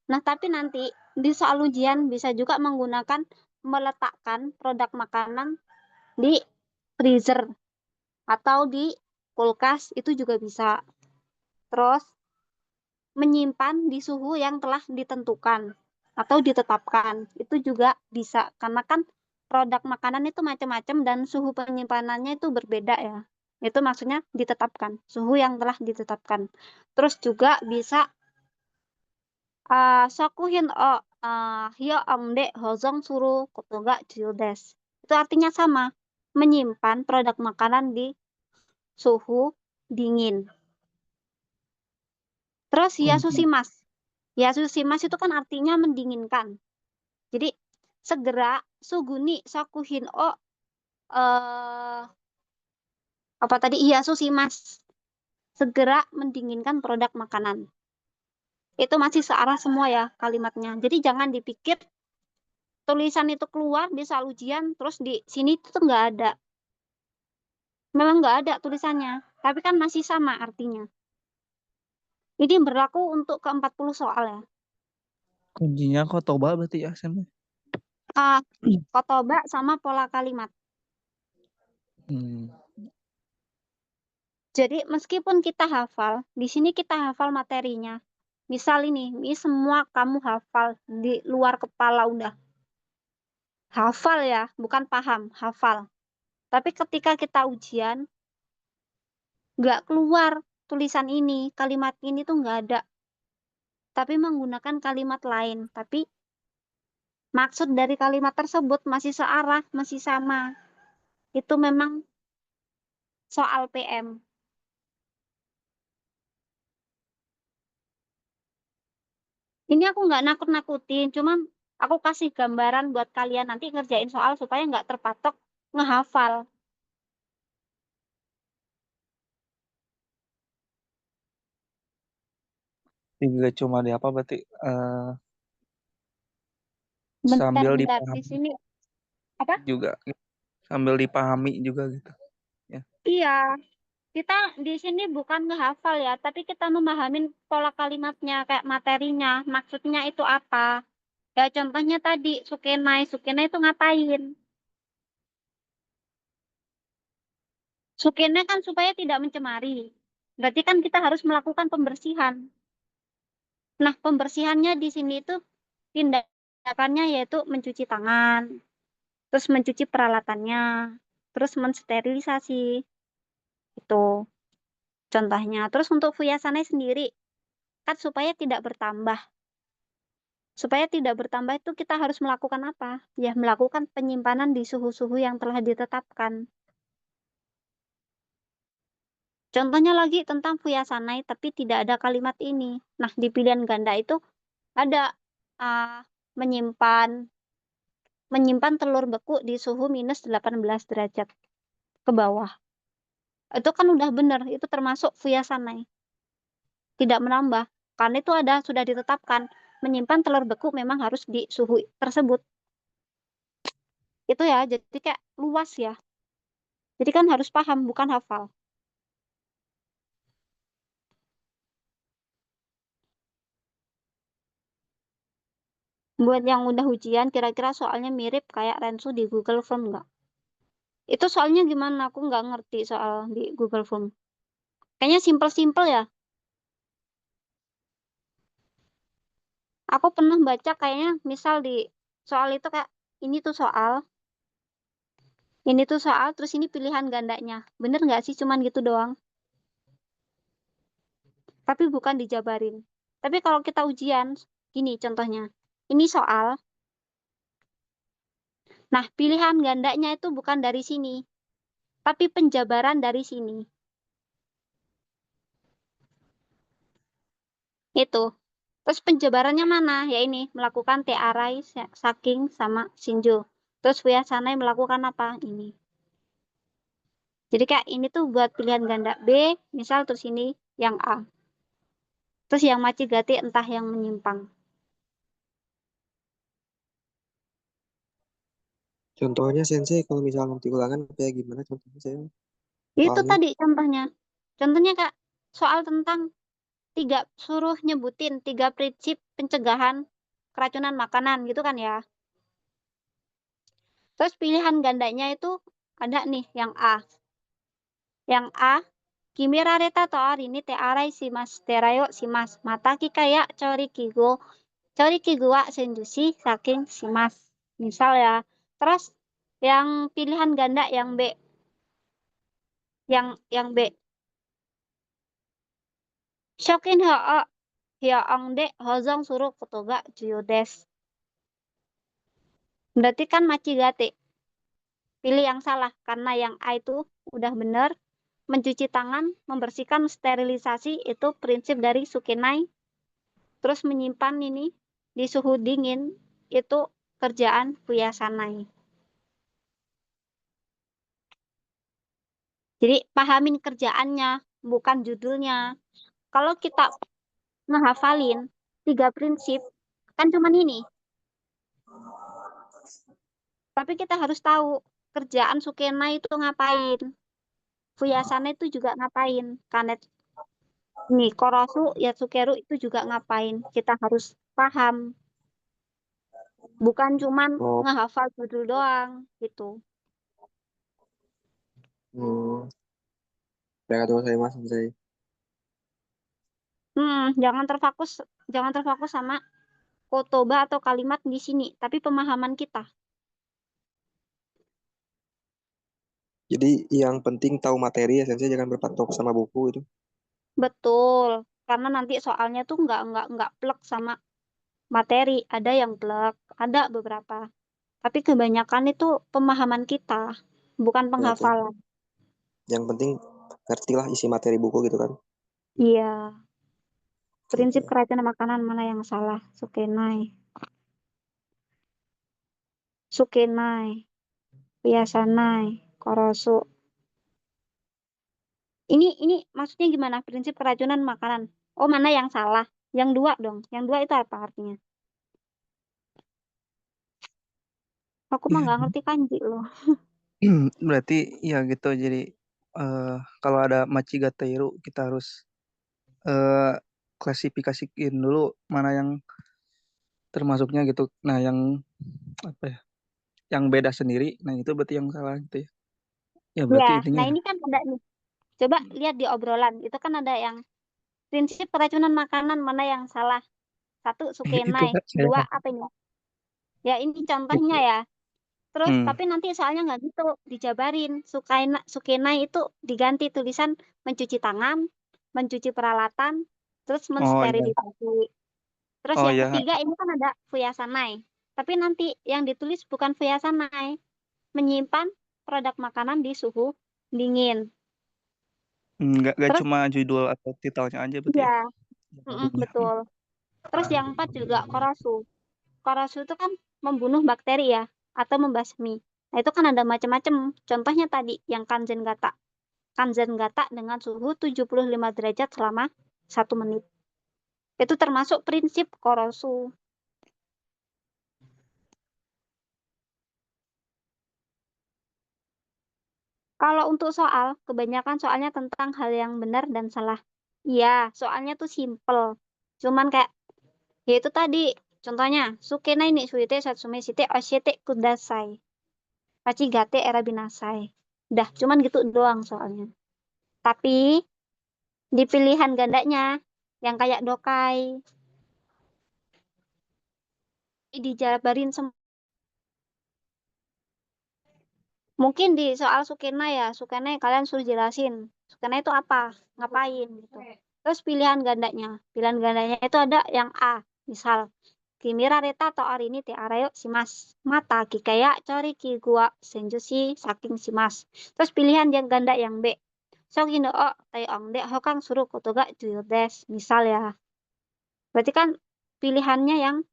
Nah, tapi nanti di soal ujian bisa juga menggunakan meletakkan produk makanan di freezer atau di kulkas, itu juga bisa. Terus menyimpan di suhu yang telah ditentukan atau ditetapkan, itu juga bisa. Karena kan produk makanan itu macam-macam dan suhu penyimpanannya itu berbeda ya. Itu maksudnya ditetapkan, suhu yang telah ditetapkan. Terus juga bisa sakuhin hyo amde hozong suru kotoga des. Itu artinya sama, menyimpan produk makanan di suhu dingin. Terus yasusimas. Yasusimas itu kan artinya mendinginkan. Jadi segera suguni sakuhin apa tadi yasusimas. Segera mendinginkan produk makanan. Itu masih searah semua ya kalimatnya. Jadi jangan dipikir tulisan itu keluar di soal ujian terus di sini itu tuh nggak ada. Memang nggak ada tulisannya, tapi kan masih sama artinya. Ini berlaku untuk ke 40 soal ya. Kuncinya kotoba berarti ya, Sen. Kotoba sama pola kalimat. Jadi meskipun kita hafal, di sini kita hafal materinya. Misal ini semua kamu hafal di luar kepala udah. Hafal ya, bukan paham, hafal. Tapi ketika kita ujian, nggak keluar tulisan ini, kalimat ini tuh nggak ada. Tapi menggunakan kalimat lain. Tapi maksud dari kalimat tersebut masih searah, masih sama. Itu memang soal PM. Ini aku nggak nakut-nakutin, cuman aku kasih gambaran buat kalian nanti ngerjain soal supaya nggak terpatok ngehafal. Juga cuma di apa berarti Bentar, sambil di dipahami sini apa? juga, sambil dipahami juga gitu. Ya. Iya, kita di sini bukan ngehafal ya, tapi kita memahamin pola kalimatnya, kayak materinya, maksudnya itu apa. Ya contohnya tadi, sukenai. Sukenai itu ngapain? Sukenai kan supaya tidak mencemari. Berarti kan kita harus melakukan pembersihan. Nah, pembersihannya di sini itu tindakannya yaitu mencuci tangan, terus mencuci peralatannya, terus mensterilisasi. Itu contohnya. Terus untuk fuyasane sendiri, kan supaya tidak bertambah. Supaya tidak bertambah itu kita harus melakukan apa? Ya, melakukan penyimpanan di suhu-suhu yang telah ditetapkan. Contohnya lagi tentang fuyasanai, tapi tidak ada kalimat ini. Nah, di pilihan ganda itu ada menyimpan telur beku di suhu minus 18 derajat ke bawah. Itu kan udah benar, itu termasuk fuyasanai. Tidak menambah. Karena itu sudah ditetapkan. Menyimpan telur beku memang harus di suhu tersebut. Itu ya, jadi kayak luas ya. Jadi kan harus paham, bukan hafal. Buat yang udah ujian, kira-kira soalnya mirip kayak Rensu di Google Form nggak? Itu soalnya gimana? Aku nggak ngerti soal di Google Form. Kayaknya simple-simple ya. Aku pernah baca kayaknya misal di soal itu kayak ini tuh soal, terus ini pilihan gandanya. Bener nggak sih cuman gitu doang? Tapi bukan dijabarin. Tapi kalau kita ujian, gini contohnya. Ini soal. Nah, pilihan gandanya itu bukan dari sini, tapi penjabaran dari sini. Itu. Terus penjabarannya mana? Ya ini, melakukan tearai, saking, sama shinjo. Terus Fuyasanai melakukan apa? Ini. Jadi kayak ini tuh buat pilihan ganda B, misal terus ini yang A. Terus yang machigate entah yang menyimpang. Contohnya Sensei kalau misal nanti ulangan kayak gimana contohnya saya? Itu Soalnya tadi contohnya. Contohnya Kak, soal tentang suruh nyebutin 3 prinsip pencegahan keracunan makanan gitu kan ya. Terus pilihan gandanya itu ada nih yang A. Yang A, Kimirareta to arini te arai shimasu terayo shimasu. Mata kikaya chori kigu wa senjushi saking shimasu. Misal ya. Terus yang pilihan ganda yang B. Yang B. Shokin hao hyaong de hozong suru kotoga juyo desu. Berarti kan machigate. Pilih yang salah karena yang A itu udah benar. Mencuci tangan, membersihkan, sterilisasi itu prinsip dari sukenai. Terus menyimpan ini di suhu dingin itu kerjaan fuyasanai. Jadi pahamin kerjaannya, bukan judulnya. Kalau kita ngehafalin 3 prinsip, kan cuman ini. Tapi kita harus tahu kerjaan sukenai itu ngapain. Fuyasanai itu juga ngapain. Kanet nih, Korosu, Yatsukeru itu juga ngapain. Kita harus paham. Bukan cuman oh, ngehafal judul doang gitu. terus saya mas Sensei. Jangan terfokus sama kotoba atau kalimat di sini, tapi pemahaman kita. Jadi yang penting tahu materi ya Sensei, jangan berpatok sama buku itu. Betul, karena nanti soalnya tuh nggak plek sama materi. Ada yang plek, ada beberapa. Tapi kebanyakan itu pemahaman kita, bukan Ya tuh. penghafalan. Yang penting ngertilah isi materi buku gitu kan. Iya, prinsip keracunan makanan mana yang salah? Sukenai. Sukenai, Piyasanai, Korosu. Ini maksudnya gimana? Prinsip keracunan makanan. Oh, mana yang salah? Yang 2 dong. Yang 2 itu apa artinya? Aku mah nggak ngerti kanji loh. Berarti ya gitu, jadi kalau ada machigateiru kita harus klasifikasiin dulu mana yang termasuknya gitu. Nah, yang apa ya? Yang beda sendiri, nah itu berarti yang salah gitu ya. Ya berarti Ya, intinya nah ya. ini kan ada nih. Coba lihat di obrolan, itu kan ada yang prinsip keracunan makanan mana yang salah. 1, Itu sukenai. Kak, saya 2, apa ini? Ya ini contohnya ya. Terus Hmm. tapi nanti soalnya nggak gitu, dijabarin. Sukenai itu diganti tulisan mencuci tangan, mencuci peralatan, terus Oh iya. mensterilisasi. Terus Oh yang iya. ketiga ini kan ada fuyasanai. Tapi nanti yang ditulis bukan fuyasanai, menyimpan produk makanan di suhu dingin. Nggak Terus cuma judul atau titelnya aja berarti ya. ya, betul. Terus yang 4 juga korosu. Korosu itu kan membunuh bakteri ya, atau membasmi. Nah itu kan ada macam-macam. Contohnya tadi yang kanzen gata. Kanzen gata dengan suhu 75 derajat selama 1 menit. Itu termasuk prinsip korosu. Kalau untuk soal, kebanyakan soalnya tentang hal yang benar dan salah. Iya, soalnya tuh simple. Cuman kayak, ya itu tadi, contohnya, sukenai ni suite satsume shite oshite kudasai. Pachigate era binasai. Udah, cuman gitu doang soalnya. Tapi, di pilihan gandanya, yang kayak dokai, dijabarin semua. Mungkin di soal sukena ya, sukena kalian suruh jelasin. Sukena itu apa? Ngapain gitu. Terus pilihan gandanya itu ada yang A, misal Kimira reta to arini te arayo shimasu. Mata kikaya cori ki gua senjushi saking shimasu. Terus pilihan yang ganda yang B. Sogi no o tai ong de hokang suru koto ga juyo desu. Misal ya. Berarti kan pilihannya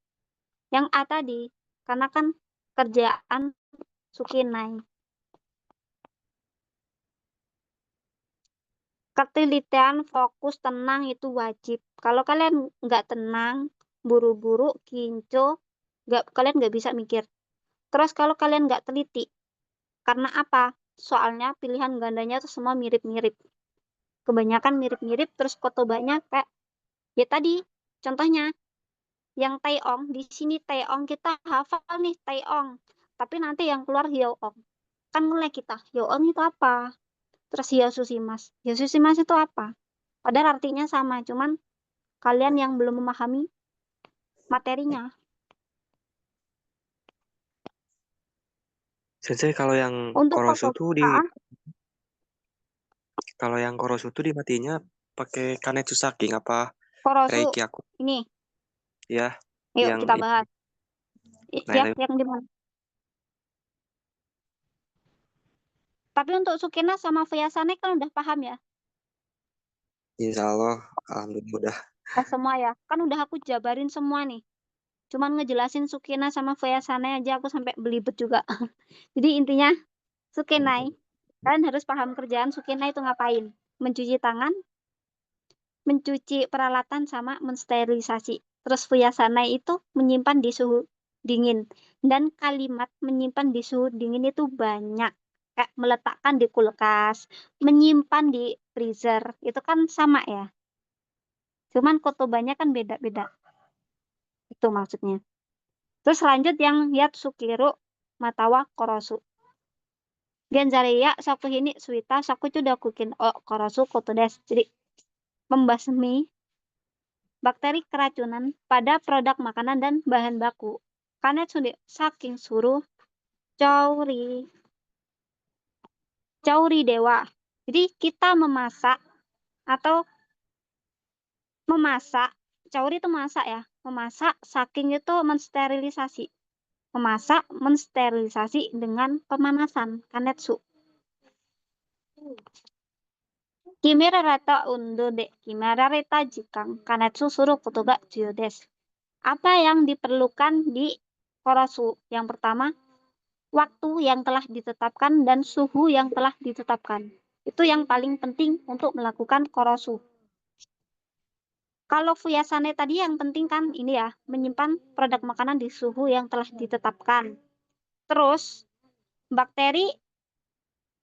yang A tadi. Karena kan kerjaan sukinai. Ketelitian, fokus, tenang itu wajib. Kalau kalian nggak tenang, buru-buru, kinco, kalian nggak bisa mikir. Terus kalau kalian nggak teliti, karena apa? Soalnya pilihan gandanya tuh semua mirip-mirip. Kebanyakan mirip-mirip, terus kotobanya kayak, ya tadi, contohnya, yang Taeyong, di sini Taeyong kita hafal nih Taeyong. Tapi nanti yang keluar Hyeong. Kan mulai kita, Hyeong itu apa? Terus Hyosusimas. Hyosusimas itu apa? Padahal artinya sama, cuman kalian yang belum memahami materinya. Sensei, kalau yang Untuk korosu tuh koto, yang korosu tuh dimatinya pakai kanetsu saking apa korosu reiki aku ini, ya yuk yang kita bahas. Nah, Ya, itu yang di mana? Tapi untuk Sukina sama Fuyasane kan udah paham ya? insya Allah alhamdulillah udah. Semua ya. Kan udah aku jabarin semua nih. Cuman ngejelasin Sukina sama Fuyasane aja aku sampai belibet juga. Jadi intinya Sukinai, kalian harus paham kerjaan Sukinai itu ngapain. Mencuci tangan, mencuci peralatan sama mensterilisasi. Terus Fuyasane itu menyimpan di suhu dingin. Dan kalimat menyimpan di suhu dingin itu banyak. Kayak meletakkan di kulkas, menyimpan di freezer. Itu kan sama ya. Cuman kotobannya kan beda-beda. Itu maksudnya. Terus lanjut yang Yatsukiru Matawa Korosu. Genzareya Sakuhini Suita Sakuchu Dakukin O Korosu Kotodes. Jadi membasmi bakteri keracunan pada produk makanan dan bahan baku. Karena sudah saking suruh cauri dewa. Jadi kita memasak atau memasak, cauri itu masak ya. Memasak, saking itu mensterilisasi. Memasak, mensterilisasi dengan pemanasan, kanetsu. Kimera rata undo de kimera rata jikang kanetsu suruh kotoga juyodes. Apa yang diperlukan di korosu? Yang pertama, waktu yang telah ditetapkan dan suhu yang telah ditetapkan. Itu yang paling penting untuk melakukan korosu. Kalau Fuyasane tadi yang penting kan ini ya, menyimpan produk makanan di suhu yang telah ditetapkan. Terus, bakteri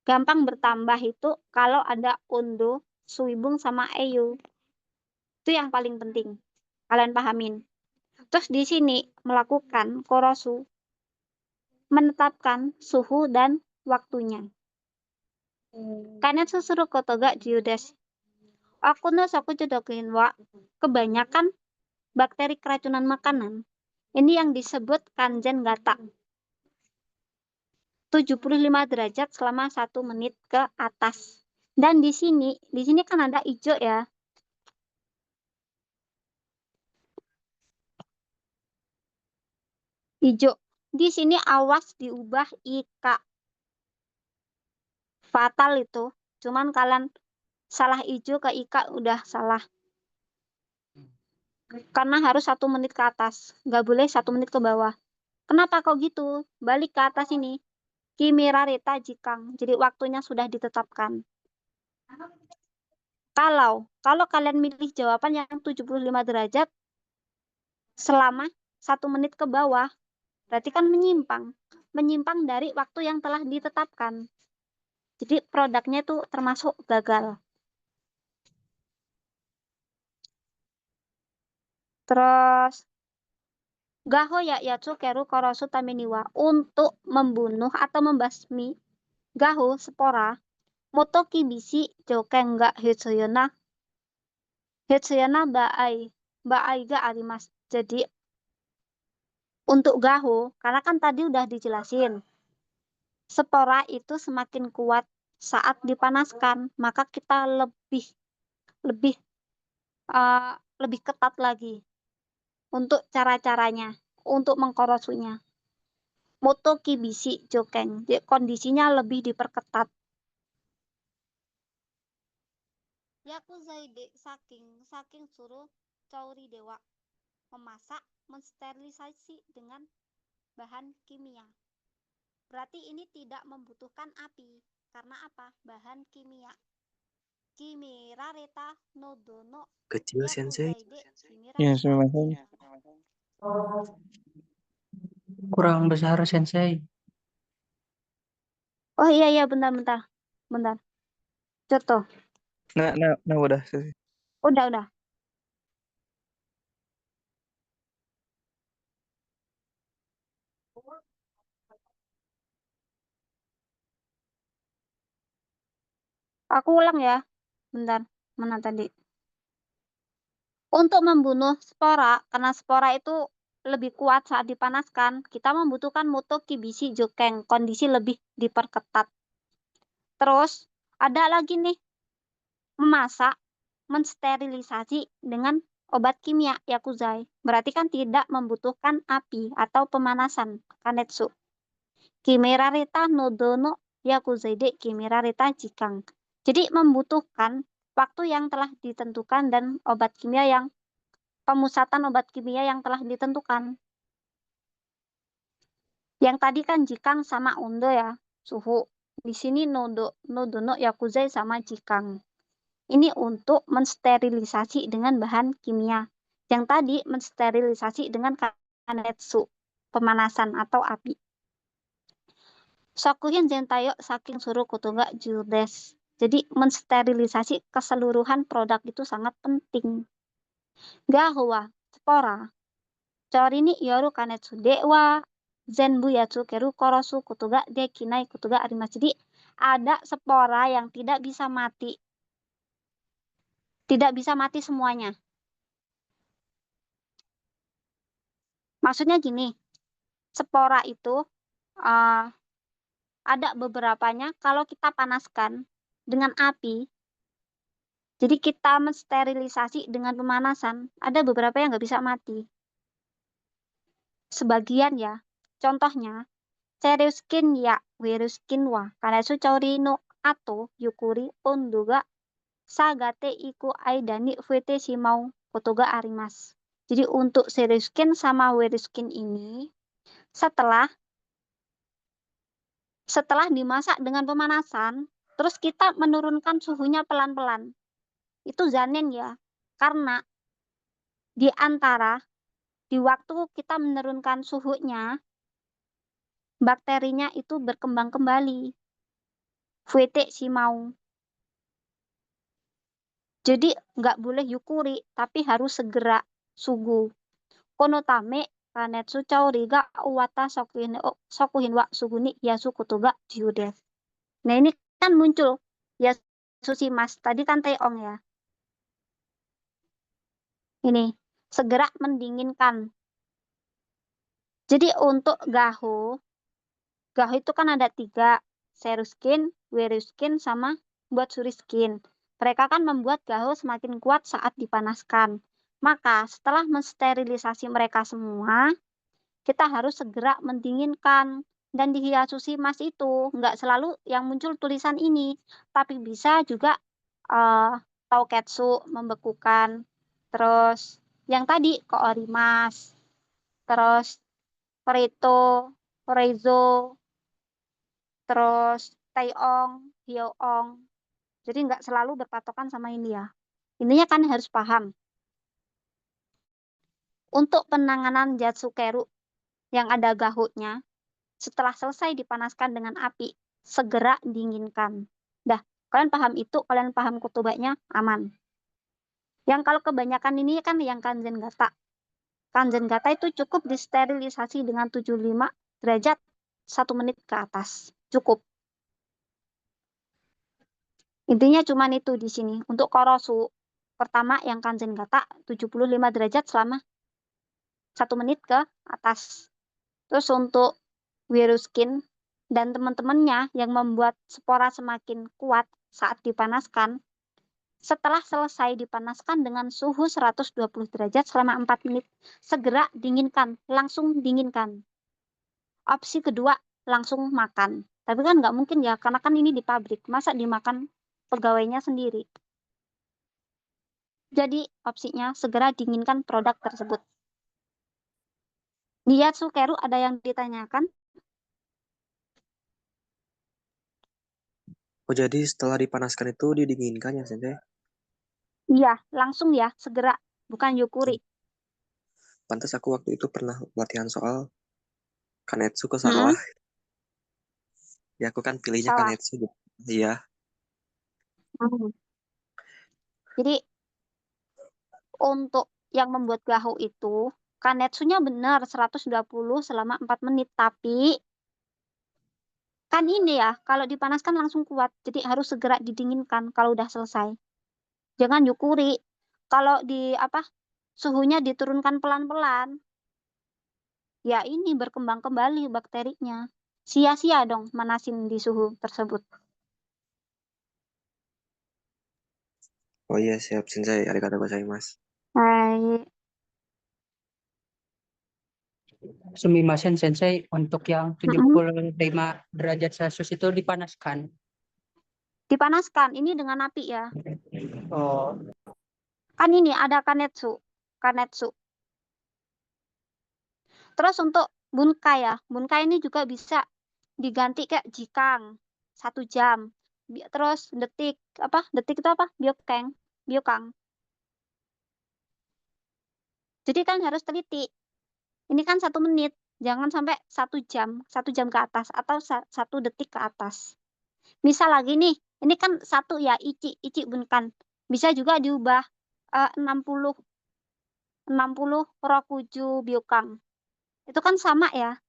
gampang bertambah itu kalau ada undo, suibung, sama EU. Itu yang paling penting. Kalian pahamin. Terus di sini melakukan korosu, menetapkan suhu dan waktunya. Kanetsu suru koto ga jiyu desu. Aku no sakuju dokuin wa kebanyakan bakteri keracunan makanan. Ini yang disebut kanjen gata. 75 derajat selama 1 menit ke atas. Dan di sini kan ada hijau ya. Hijau. Di sini awas diubah ika. Fatal itu. Cuman kalian salah hijau ke ika udah salah. Karena harus 1 menit ke atas. Nggak boleh 1 menit ke bawah. Kenapa kok gitu? Balik ke atas ini. Kimirareta jikang. Jadi waktunya sudah ditetapkan. Kalau kalian milih jawaban yang 75 derajat selama 1 menit ke bawah, berarti kan menyimpang. Menyimpang dari waktu yang telah ditetapkan. Jadi produknya itu termasuk gagal. Terus gaho ya yatsu keru korosu tameniwa, untuk membunuh atau membasmi gaho spora motoki bisi joken ga hitsuyona baai ga arimasu. Jadi untuk gaho, karena kan tadi udah dijelasin, spora itu semakin kuat saat dipanaskan, maka kita lebih ketat lagi untuk cara-caranya, untuk mengkorosunya. Motoki bisi joken, kondisinya lebih diperketat. Yakuzai de saking suruh cauri dewa, memasak, mensterilisasi dengan bahan kimia. Berarti ini tidak membutuhkan api. Karena apa? Bahan kimia. Kimirareta no dono Kecil sensei. yakuzai de Ya, kimirareta sumimasen. Kurang besar sensei. Oh iya bentar. Contoh. Nah udah. Udah. Aku ulang ya. Bentar. Mana tadi? Untuk membunuh spora, karena spora itu lebih kuat saat dipanaskan, kita membutuhkan motoki bisi jokeng, kondisi lebih diperketat. Terus, ada lagi nih, memasak, mensterilisasi dengan obat kimia, yakuzai. Berarti kan tidak membutuhkan api atau pemanasan, kanetsu. Kimirareta no dono yakuzai de kimirareta jikang. Jadi membutuhkan waktu yang telah ditentukan dan pemusatan obat kimia yang telah ditentukan. Yang tadi kan jikang sama undo ya, suhu. Di sini no dono yakuzai sama jikang. Ini untuk mensterilisasi dengan bahan kimia. Yang tadi mensterilisasi dengan kanetsu, pemanasan atau api. Sakuhin zentayo saking suruh kotoga judes. Jadi mensterilisasi keseluruhan produk itu sangat penting. Gahowa, spora. Cori ni yoru kanetsu dewa zenbu yatsu keru korosu kotoga de kinai kotoga arimasu. Jadi ada spora yang tidak bisa mati. Tidak bisa mati semuanya. Maksudnya gini, spora itu ada beberapanya kalau kita panaskan dengan api, jadi kita mensterilisasi dengan pemanasan, ada beberapa yang nggak bisa mati. Sebagian ya, contohnya, Seruskin ya Wiruskin wa Kanetsu Chauri no Ato Yukuri Ondoga Sagate Iku Aidani Fuete Shimau Kotoga Arimas. Jadi untuk Seruskin sama Wiruskin ini setelah dimasak dengan pemanasan, terus kita menurunkan suhunya pelan-pelan. Itu zanen ya. Karena di waktu kita menurunkan suhunya, bakterinya itu berkembang kembali. Fuete shimau. Jadi nggak boleh yukuri, tapi harus segera sugu. Konotame kanetsu chauri ga uwata sokuhin wa suguni yasukuto ga jiu desu. Nah, ini kan muncul yasushi-mas. Tadi kan Taeyong ya. Ini segera mendinginkan. Jadi untuk gaho itu kan ada 3, seruskin, weruskin, sama buat suriskin. Mereka kan membuat gaho semakin kuat saat dipanaskan. Maka setelah mensterilisasi mereka semua, kita harus segera mendinginkan. Dan di Hiyasushi-mas itu nggak selalu yang muncul tulisan ini, tapi bisa juga tauketsu membekukan, terus yang tadi koorimas, terus Preto, Reizo, terus Taeyong, Hyoong. Jadi nggak selalu berpatokan sama ini ya. Intinya kan harus paham. Untuk penanganan Jatsukeru yang ada gahonya, setelah selesai dipanaskan dengan api, segera dinginkan. Dah, kalian paham itu, kalian paham kutubanya, aman. Yang kalau kebanyakan ini kan yang kanzen gata. Kanzen gata itu cukup disterilisasi dengan 75 derajat 1 menit ke atas. Cukup. Intinya cuma itu di sini. Untuk korosu, pertama yang kanzen gata 75 derajat selama 1 menit ke atas. Terus untuk wiruskin dan teman-temannya yang membuat spora semakin kuat saat dipanaskan, setelah selesai dipanaskan dengan suhu 120 derajat selama 4 menit, segera dinginkan, langsung dinginkan. Opsi kedua, langsung makan. Tapi kan nggak mungkin ya, karena kan ini di pabrik. Masa dimakan pegawainya sendiri? Jadi opsinya segera dinginkan produk tersebut. Di Yatsukeru ada yang ditanyakan? Oh, jadi setelah dipanaskan itu didinginkan ya, Sensei? Iya, langsung ya, segera. Bukan yukuri. Pantas aku waktu itu pernah latihan soal kanetsu kok salah. Ya, aku kan pilihnya Salah. kanetsu. Iya. Jadi untuk yang membuat gaho itu, kanetsunya benar 120 selama 4 menit. Tapi kan ini ya, kalau dipanaskan langsung kuat. Jadi harus segera didinginkan kalau udah selesai. Jangan yukuri. Kalau suhunya diturunkan pelan-pelan, ya ini berkembang kembali bakterinya. Sia-sia dong manasin di suhu tersebut. Oh iya, siap, Sensei. Arigatou gozaimasu. Baik. Sumimasen Sensei, untuk yang 75 derajat Celcius itu dipanaskan. Dipanaskan, ini dengan api ya. Oh, Kan ini ada kanetsu. Terus untuk bunkai ya, bunkai ini juga bisa diganti kayak jikang 1 jam. Terus detik itu apa? Biokang. Jadi kan harus teliti. Ini kan 1 menit, jangan sampai 1 jam ke atas atau 1 detik ke atas. Misal lagi nih, ini kan 1 ya, ichi bunkan. Bisa juga diubah 60 rokuju biokang. Itu kan sama ya.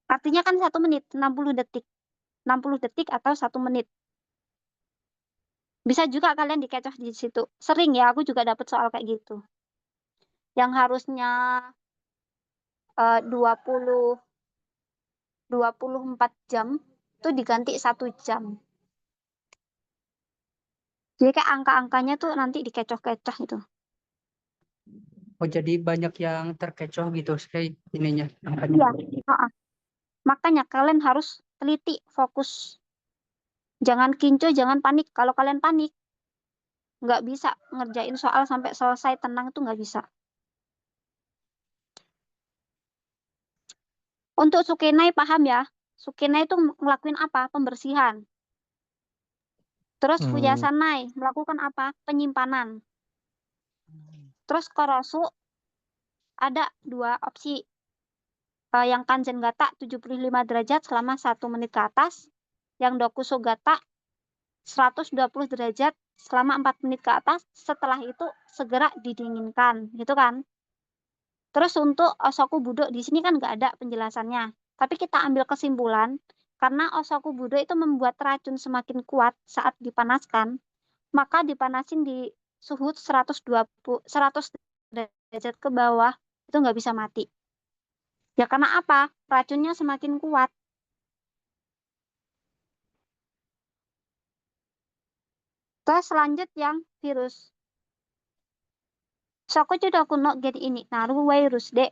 Artinya kan 1 menit, 60 detik. 60 detik atau 1 menit. Bisa juga kalian dikecoh di situ. Sering ya, aku juga dapat soal kayak gitu. Yang harusnya 24 jam, itu diganti 1 jam. Jadi kayak angka-angkanya tuh nanti dikecoh-kecoh gitu. oh jadi banyak yang terkecoh gitu kayak ininya angkanya. Iya. Makanya kalian harus teliti, fokus. Jangan kinco, jangan panik. Kalau kalian panik, nggak bisa ngerjain soal sampai selesai tenang itu nggak bisa. Untuk Sukenai paham ya? Sukenai itu ngelakuin apa? Pembersihan. Terus Fujasanai melakukan apa? Penyimpanan. Terus Korosu ada 2 opsi. Yang Kanzen Gata 75 derajat selama 1 menit ke atas. Yang Dokusu Gata 120 derajat selama 4 menit ke atas, setelah itu segera didinginkan, gitu kan. Terus untuk Osoku Budo di sini kan nggak ada penjelasannya. Tapi kita ambil kesimpulan, karena Osoku Budo itu membuat racun semakin kuat saat dipanaskan, maka dipanasin di suhu 100 derajat ke bawah, itu nggak bisa mati. Ya karena apa? Racunnya semakin kuat. Terus lanjut yang virus. Soku sudah kuno jadi ini. Naru virus de.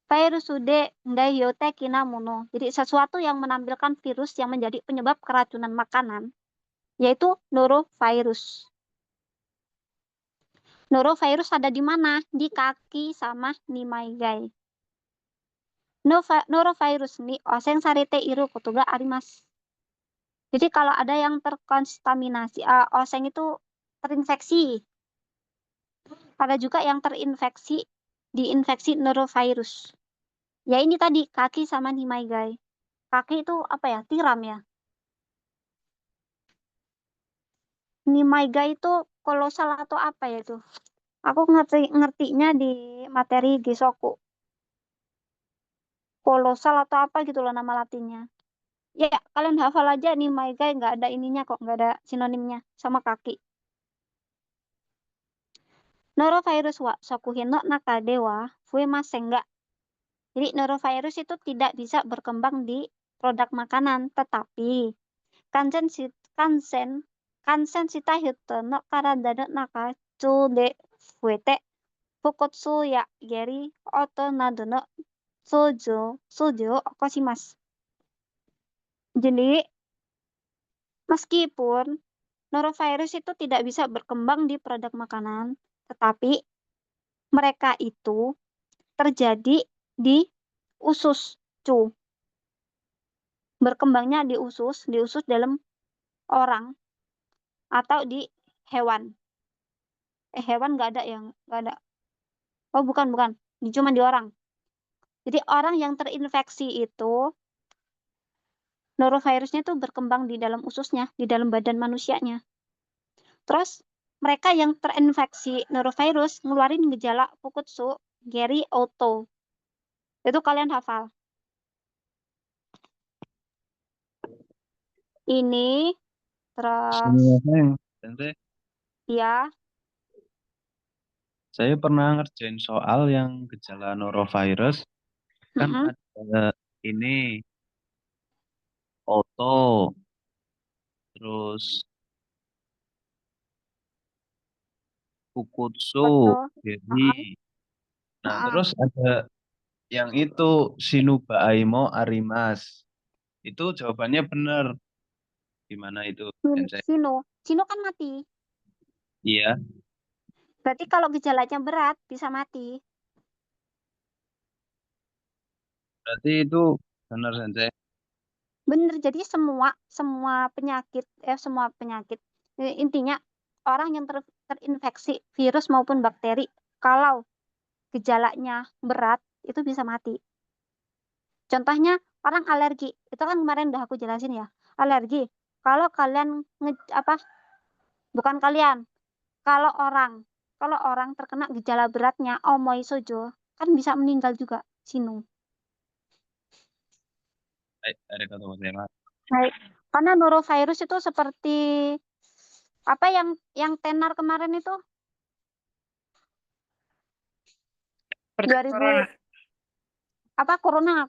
Virus ude ndayote kinamuno. Jadi sesuatu yang menampilkan virus yang menjadi penyebab keracunan makanan, yaitu norovirus. Norovirus ada di mana? Di kaki sama nimaigai. Norovirus ni oseng sarete iru kotoga arimasu. Jadi kalau ada yang terkontaminasi, oseng itu terinfeksi. Ada juga yang diinfeksi norovirus. Ya ini tadi, kaki sama nimaigai. Kaki itu apa ya? Tiram ya. Nimaigai itu kolosal atau apa ya itu? Aku ngertinya di materi Gisoku. Kolosal atau apa gitu loh nama latinnya. Ya, kalian hafal aja nimaigai, nggak ada ininya kok, nggak ada sinonimnya sama kaki. Norovirus wa sokuhin no nakade wa fuemasen enggak. Jadi norovirus itu tidak bisa berkembang di produk makanan, tetapi kansen sita hito no karada no naka de fuete fukotsu ya geri oto nado no sojo okoshimasu. Jadi meskipun norovirus itu tidak bisa berkembang di produk makanan, tetapi mereka itu terjadi di usus cu. Berkembangnya di usus dalam orang atau di hewan. Hewan nggak ada yang nggak ada. Oh bukan, cuma di orang. Jadi orang yang terinfeksi itu norovirusnya itu berkembang di dalam ususnya, di dalam badan manusianya. Terus mereka yang terinfeksi norovirus ngeluarin gejala Fukutsu, Geri, Oto. Itu kalian hafal. Ini terus Sensei, ya. saya pernah ngerjain soal yang gejala norovirus. Kan ada ini Oto, terus Fukutsu, Oto. Geri. Nah, terus ada yang itu Shinuba Aimo Arimas. Itu jawabannya benar. Gimana itu, Sensei? Sino kan mati. Iya. Berarti kalau gejalanya berat bisa mati. Berarti itu benar, Sensei. Bener, jadi semua penyakit, intinya orang yang terinfeksi virus maupun bakteri, kalau gejalanya berat itu bisa mati. Contohnya orang alergi, itu kan kemarin udah aku jelasin ya. Alergi, kalau kalian bukan kalian, kalau orang terkena gejala beratnya omoi sojo, kan bisa meninggal juga, sinu. Baik. Karena norovirus itu seperti apa yang tenar kemarin itu? 2000 apa corona.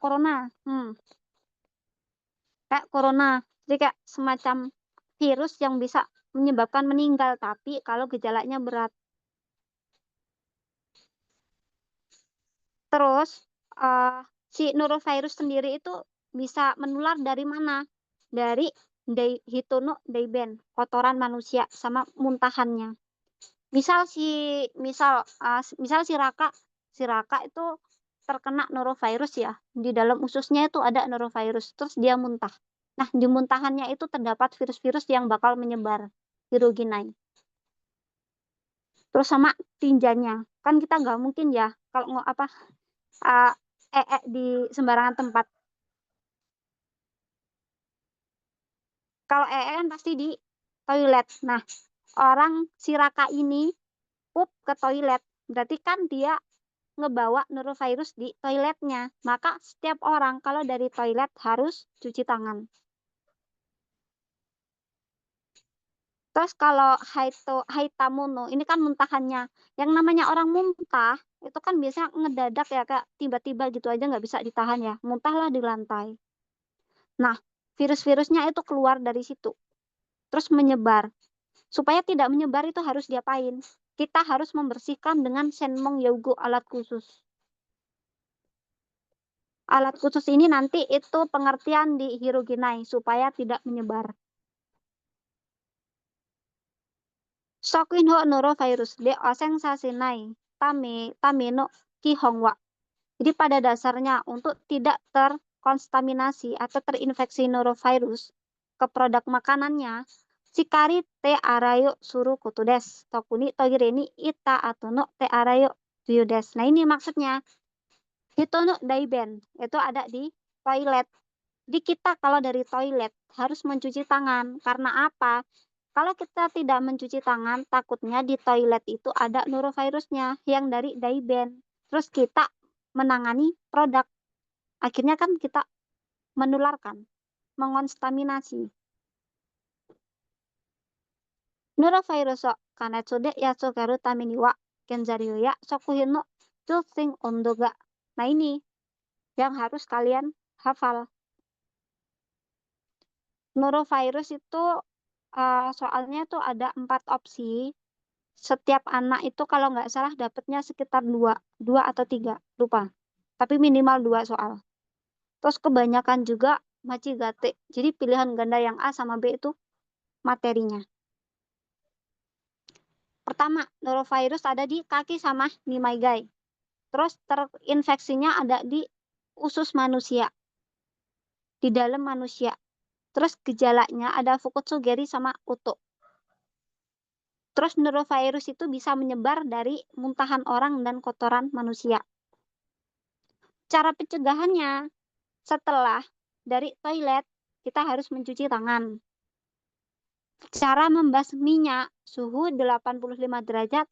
Kayak corona. Jadi kayak semacam virus yang bisa menyebabkan meninggal, tapi kalau gejalanya berat. Terus si norovirus sendiri itu bisa menular dari mana? Dari hitono daiben, kotoran manusia sama muntahannya. Misal si Raka itu terkena norovirus ya, di dalam ususnya itu ada norovirus, terus dia muntah. Nah, di muntahannya itu terdapat virus-virus yang bakal menyebar, viruginai. Terus sama tinjanya, kan kita nggak mungkin ya kalau di sembarangan tempat. Kalau kan pasti di toilet. Nah, orang si Raka ini pup ke toilet, berarti kan dia ngebawa norovirus di toiletnya. Maka setiap orang kalau dari toilet harus cuci tangan. Terus kalau haitamuno, ini kan muntahannya. Yang namanya orang muntah, itu kan biasanya ngedadak ya, Kak. Tiba-tiba gitu aja nggak bisa ditahan ya. Muntahlah di lantai. Nah, virus-virusnya itu keluar dari situ. Terus menyebar. Supaya tidak menyebar itu harus diapain? Kita harus membersihkan dengan senmong yaugo, alat khusus. Alat khusus ini nanti itu pengertian di hiroginai supaya tidak menyebar. Sokinho norovirus de oseng sasinai tameno kihongwa. Jadi pada dasarnya untuk tidak terkontaminasi atau terinfeksi norovirus ke produk makanannya, shikari te arayo suru kutudes tokuni togireni ita atono te arayo tuyudes. Nah ini maksudnya hitono daiben itu ada di toilet. Jadi kita kalau dari toilet harus mencuci tangan. Karena apa? Kalau kita tidak mencuci tangan, takutnya di toilet itu ada norovirusnya yang dari daiben. Terus kita menangani produk. Akhirnya kan kita menularkan, mengontaminasi. Norovirus kanetsude yatsugaru tamini wa genzario ya sokuhin no chusing ondoga. Nah ini yang harus kalian hafal. Norovirus itu soalnya tuh ada 4 opsi. Setiap anak itu kalau nggak salah dapatnya sekitar 2 atau 3, lupa. Tapi minimal 2 soal. Terus kebanyakan juga machigate. Jadi pilihan ganda yang A sama B itu materinya. Pertama, norovirus ada di kaki sama nimaigai. Terus terinfeksinya ada di usus manusia. Di dalam manusia. Terus gejalanya ada fukutsugeri sama utuk. Terus norovirus itu bisa menyebar dari muntahan orang dan kotoran manusia. Cara pencegahannya, setelah dari toilet, kita harus mencuci tangan. Cara membasminya, suhu 85 derajat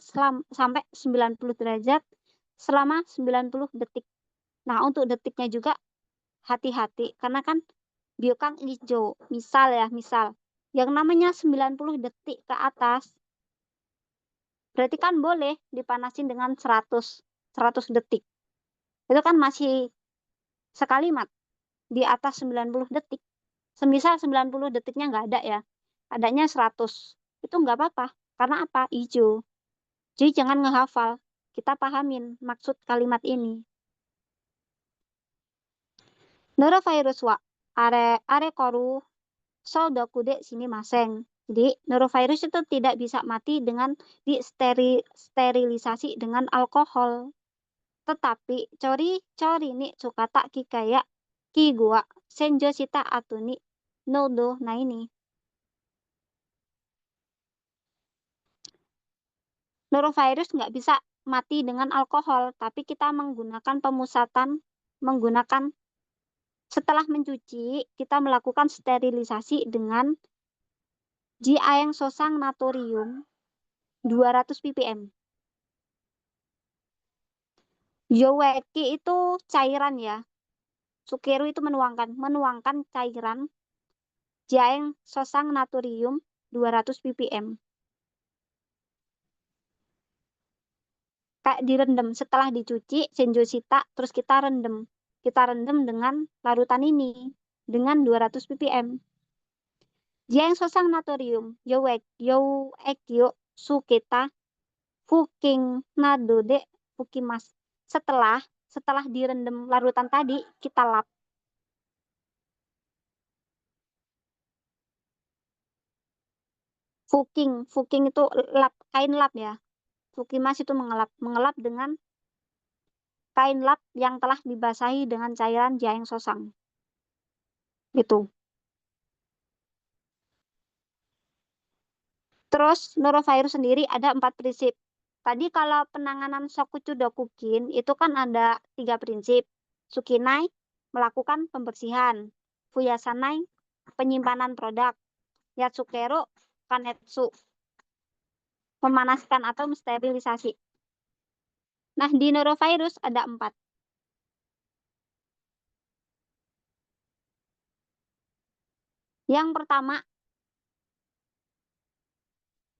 sampai 90 derajat selama 90 detik. Nah, untuk detiknya juga hati-hati, karena kan biokang hijau. Misal, yang namanya 90 detik ke atas, berarti kan boleh dipanasin dengan 100 detik. Itu kan masih sekalimat di atas 90 detik. Semisal 90 detiknya nggak ada ya, adanya 100. Itu nggak apa-apa. Karena apa? Hijau. Jadi jangan ngehafal. Kita pahamin maksud kalimat ini. Norovirus wa are koru sodokude sini maseng. Jadi norovirus itu tidak bisa mati dengan disterilisasi dengan alkohol. Tetapi cori ni sukata kikaya ki gua senjo sita atuni nodo. Nah ini. Norovirus nggak bisa mati dengan alkohol, tapi kita menggunakan pemusatan, setelah mencuci, kita melakukan sterilisasi dengan jiaeng sosang natrium 200 ppm. Yoweki itu cairan ya. Sukeru itu menuangkan cairan. Jiaeng sosang natrium 200 ppm. Kayak direndam setelah dicuci senjosita, terus kita rendam. Kita rendam dengan larutan ini dengan 200 ppm. Jiaeng sosang natrium yowekyo suketa fuking nadode fukimas. Setelah direndam larutan tadi, kita lap. Fuking itu lap, kain lap ya. Fukimas itu mengelap dengan kain lap yang telah dibasahi dengan cairan jiaeng sosang. Gitu. Terus norovirus sendiri ada 4 prinsip. Tadi kalau penanganan Shokuchu Dokukin itu kan ada 3 prinsip. Sukinai, melakukan pembersihan. Fuyasanai, penyimpanan produk. Yatsukero, kanetsu, memanaskan atau mensterilisasi. Nah, di norovirus ada 4. Yang pertama,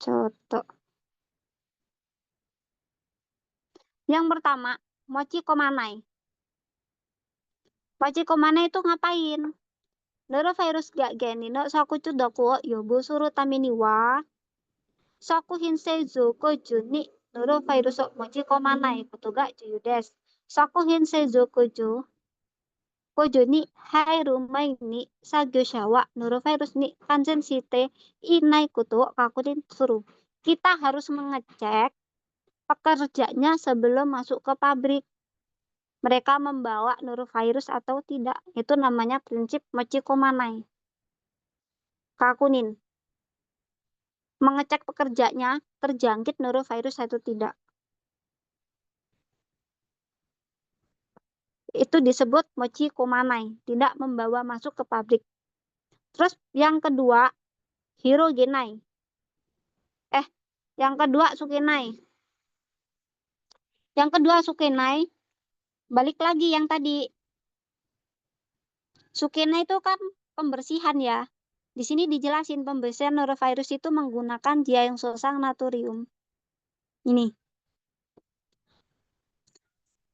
contoh. Yang pertama, mochi komanai. Mochi komanai itu ngapain? Norovirus ga genino sakuchu doku yobu suru tamini wa saku hinsei zo koju ni norovirus mochi komanai koto ga juyu desu. Saku hinsei zo koju ni hairu mai ni sagyosha wa norovirus ni kanzen shite inai koto wo kakurin suru. Kita harus mengecek pekerjanya sebelum masuk ke pabrik. Mereka membawa norovirus atau tidak. Itu namanya prinsip mochi komanai. Kakunin. Mengecek pekerjanya terjangkit norovirus atau tidak. Itu disebut mochi komanai, tidak membawa masuk ke pabrik. Terus yang kedua, hirogenai. Yang kedua sukenai. Yang kedua sukenai, balik lagi yang tadi. Sukenai itu kan pembersihan ya. Di sini dijelasin pembersihan norovirus itu menggunakan diaengsosang natrium. Ini.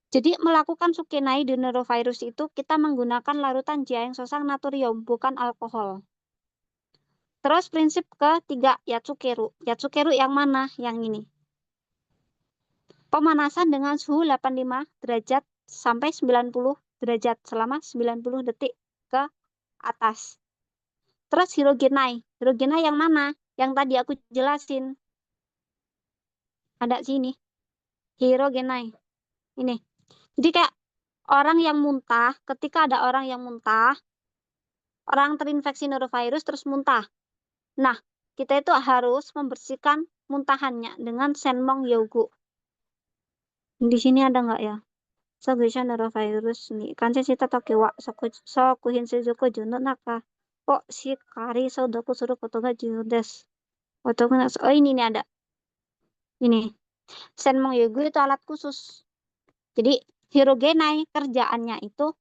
Jadi melakukan sukenai di norovirus itu kita menggunakan larutan diaengsosang natrium, bukan alkohol. Terus prinsip ketiga, yatsukeru. Yatsukeru yang mana? Yang ini. Pemanasan dengan suhu 85 derajat sampai 90 derajat selama 90 detik ke atas. Terus hirogenai. Hirogenai yang mana? Yang tadi aku jelasin. Ada sini. Hirogenai. Ini. Jadi kayak orang yang muntah, ketika ada orang yang muntah, orang terinfeksi norovirus terus muntah. Nah, kita itu harus membersihkan muntahannya dengan senmong yogu. Di sini ada nggak ya? Sagesha norovirus ni kanse shita toki wa soku hinsei joko juno naka o shikari sodoku suru koto ga juyu desu. Oh ini nih ada. Ini. Senmong yogu itu alat khusus. Jadi hirogenai kerjaannya itu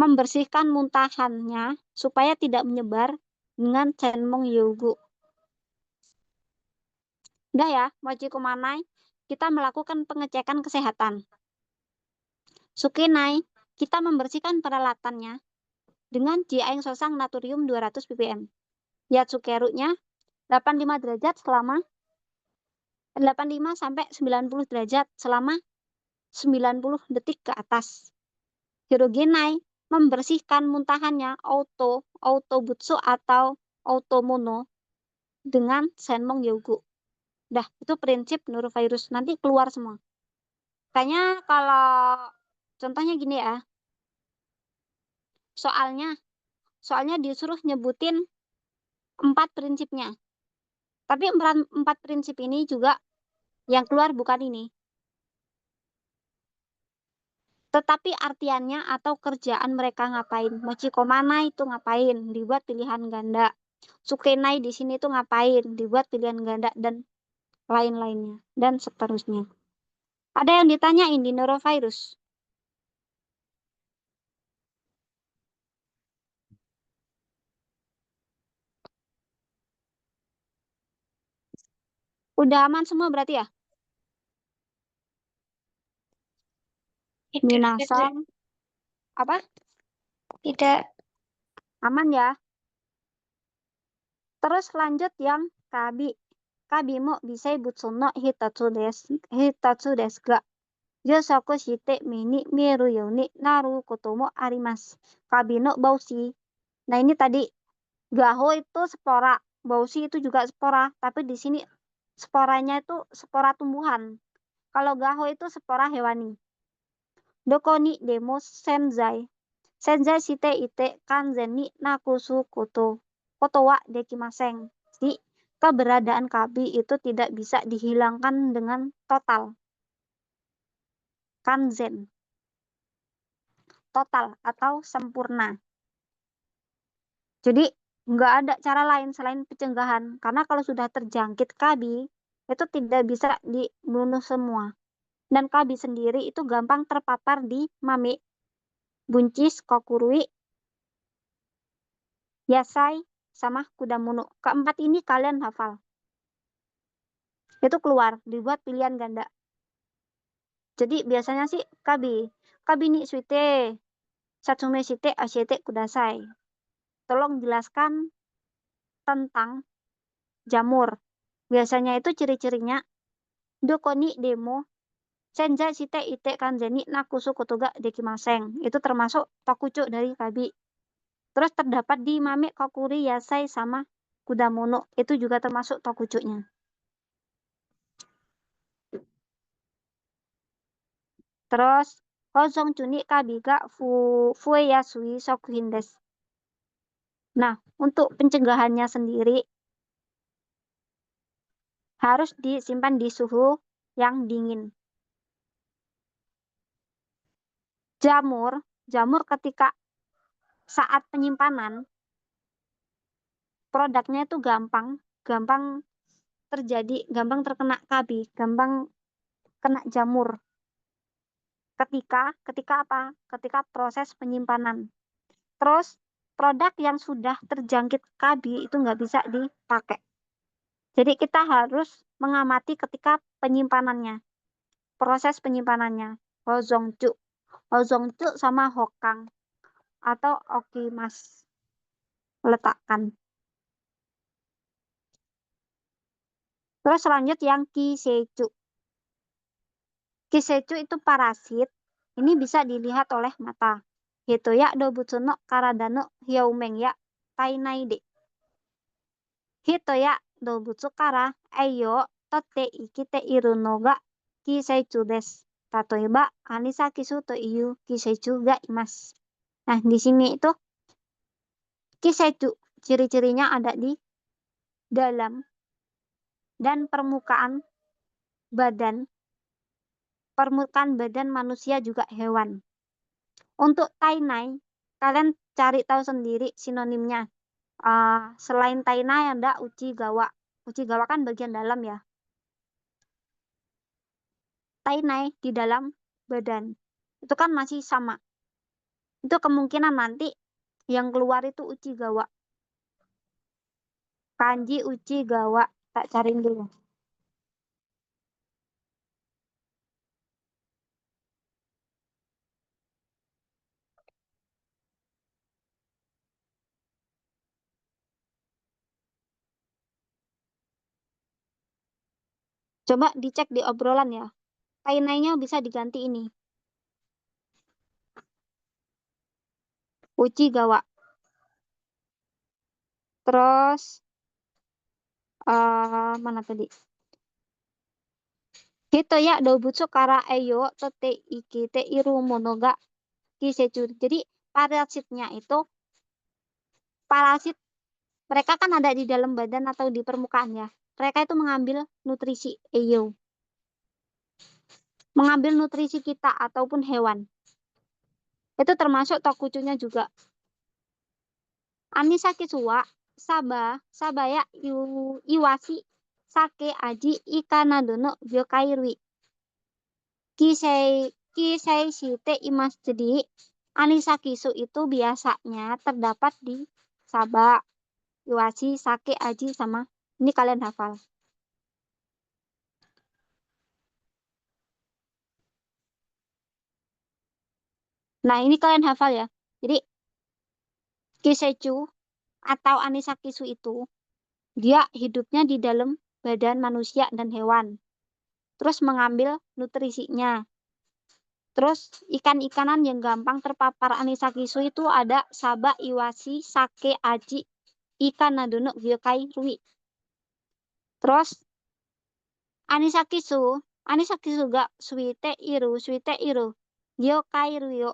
membersihkan muntahannya supaya tidak menyebar dengan senmong yogu. Udah ya, mochi komanai, kita melakukan pengecekan kesehatan. Sukenai, kita membersihkan peralatannya dengan diaengsosang natrium 200 ppm. Yatsukeru-nya 85 derajat selama 85 sampai 90 derajat selama 90 detik ke atas. Hirogenai membersihkan muntahannya autobutsu atau automono dengan senmong yogu. Dah, itu prinsip norovirus. Nanti keluar semua. Kayaknya kalau contohnya gini ya. Soalnya disuruh nyebutin 4 prinsipnya. Tapi 4 prinsip ini juga yang keluar bukan ini. Tetapi artiannya atau kerjaan mereka ngapain. Mochi komanai itu ngapain, dibuat pilihan ganda. Sukenai di sini tuh ngapain, dibuat pilihan ganda dan lain-lainnya dan seterusnya. Ada yang ditanyain di norovirus? Udah aman semua berarti ya? Minasan. Apa? Tidak. Aman ya? Terus lanjut yang kabi. Kabi mo bisai butsu no hitatsu desu ga. Yosaku shite mini mieru yo ni naru koto mo arimasu. Kabi no baushi. Nah ini tadi gaho itu spora, baushi itu juga spora, tapi di sini sporanya itu spora tumbuhan. Kalau gaho itu spora hewani. Doko ni demo senzai. Senzai shite ite kanzen ni nakusu koto wa dekimaseng. Jadi keberadaan kabi itu tidak bisa dihilangkan dengan total. Kanzen. Total atau sempurna. Jadi nggak ada cara lain selain pencegahan. Karena kalau sudah terjangkit kabi, itu tidak bisa dibunuh semua. Dan kabi sendiri itu gampang terpapar di mame, buncis, kokurui, yasai, sama kudamono. Keempat ini kalian hafal. Itu keluar, dibuat pilihan ganda. Jadi biasanya sih kabi. Kabi ni suite, satsume shite ashite kudasai. Tolong jelaskan tentang jamur. Biasanya itu ciri-cirinya doko ni demo senja shite ite kanjani nakusu kotoga dekimaseng. Itu termasuk tokucho dari kabi. Terus terdapat di mame kokuri yasai sama kudamono. Itu juga termasuk tokucho-nya. Terus hozong chuni kabi ga fue yasui sokuhin desu. Nah, untuk pencegahannya sendiri harus disimpan di suhu yang dingin. Jamur ketika saat penyimpanan, produknya itu gampang terjadi, gampang terkena kabi, gampang kena jamur. Ketika apa? Ketika proses penyimpanan. Terus produk yang sudah terjangkit kabi itu nggak bisa dipakai. Jadi kita harus mengamati ketika penyimpanannya, proses penyimpanannya. Hozongchu sama hokang atau okimas, letakkan. Terus lanjut yang kisechu. Kisechu itu parasit. Ini bisa dilihat oleh mata. Hitoya dobutsu no karada no hyoumeng ya tainai de. Hitoya dobutsu kara eiyo totte ikite iru no ga kisechu desu. Tatoeba anisakisu to iyu kisechu ga imasu. Nah, di sini itu kisechu ciri-cirinya ada di dalam dan permukaan badan manusia juga hewan. Untuk tainai, kalian cari tahu sendiri sinonimnya. Selain tainai ada uchigawa. Uchigawa kan bagian dalam ya. Tainai di dalam badan. Itu kan masih sama. Itu kemungkinan nanti yang keluar itu uchigawa. Kanji uchigawa. Tak cariin dulu. Coba dicek di obrolan ya. Tainai-nya bisa diganti ini. Uchigawa. Terus mana tadi? Hitoya dobutsu kara eyo tote ikite iru monoga kisechu. Jadi parasitnya itu parasit mereka kan ada di dalam badan atau di permukaan ya. Mereka itu mengambil nutrisi eyo. Mengambil nutrisi kita ataupun hewan. Itu termasuk tokuchunya juga. Anisaki suwa sabaya iwasi sake aji ikana dono byokairui. Kisei shite imas. Jadi anisakisu itu biasanya terdapat di saba, iwasi, sake, aji, sama ini kalian hafal. Nah, ini kalian hafal ya. Jadi kisechu atau anisakisu itu dia hidupnya di dalam badan manusia dan hewan. Terus mengambil nutrisinya. Terus ikan-ikanan yang gampang terpapar anisakisu itu ada saba, iwasi, sake, aji, ikan nadono, gyokairui. Terus anisakisu ga suite iru, gyokairui yo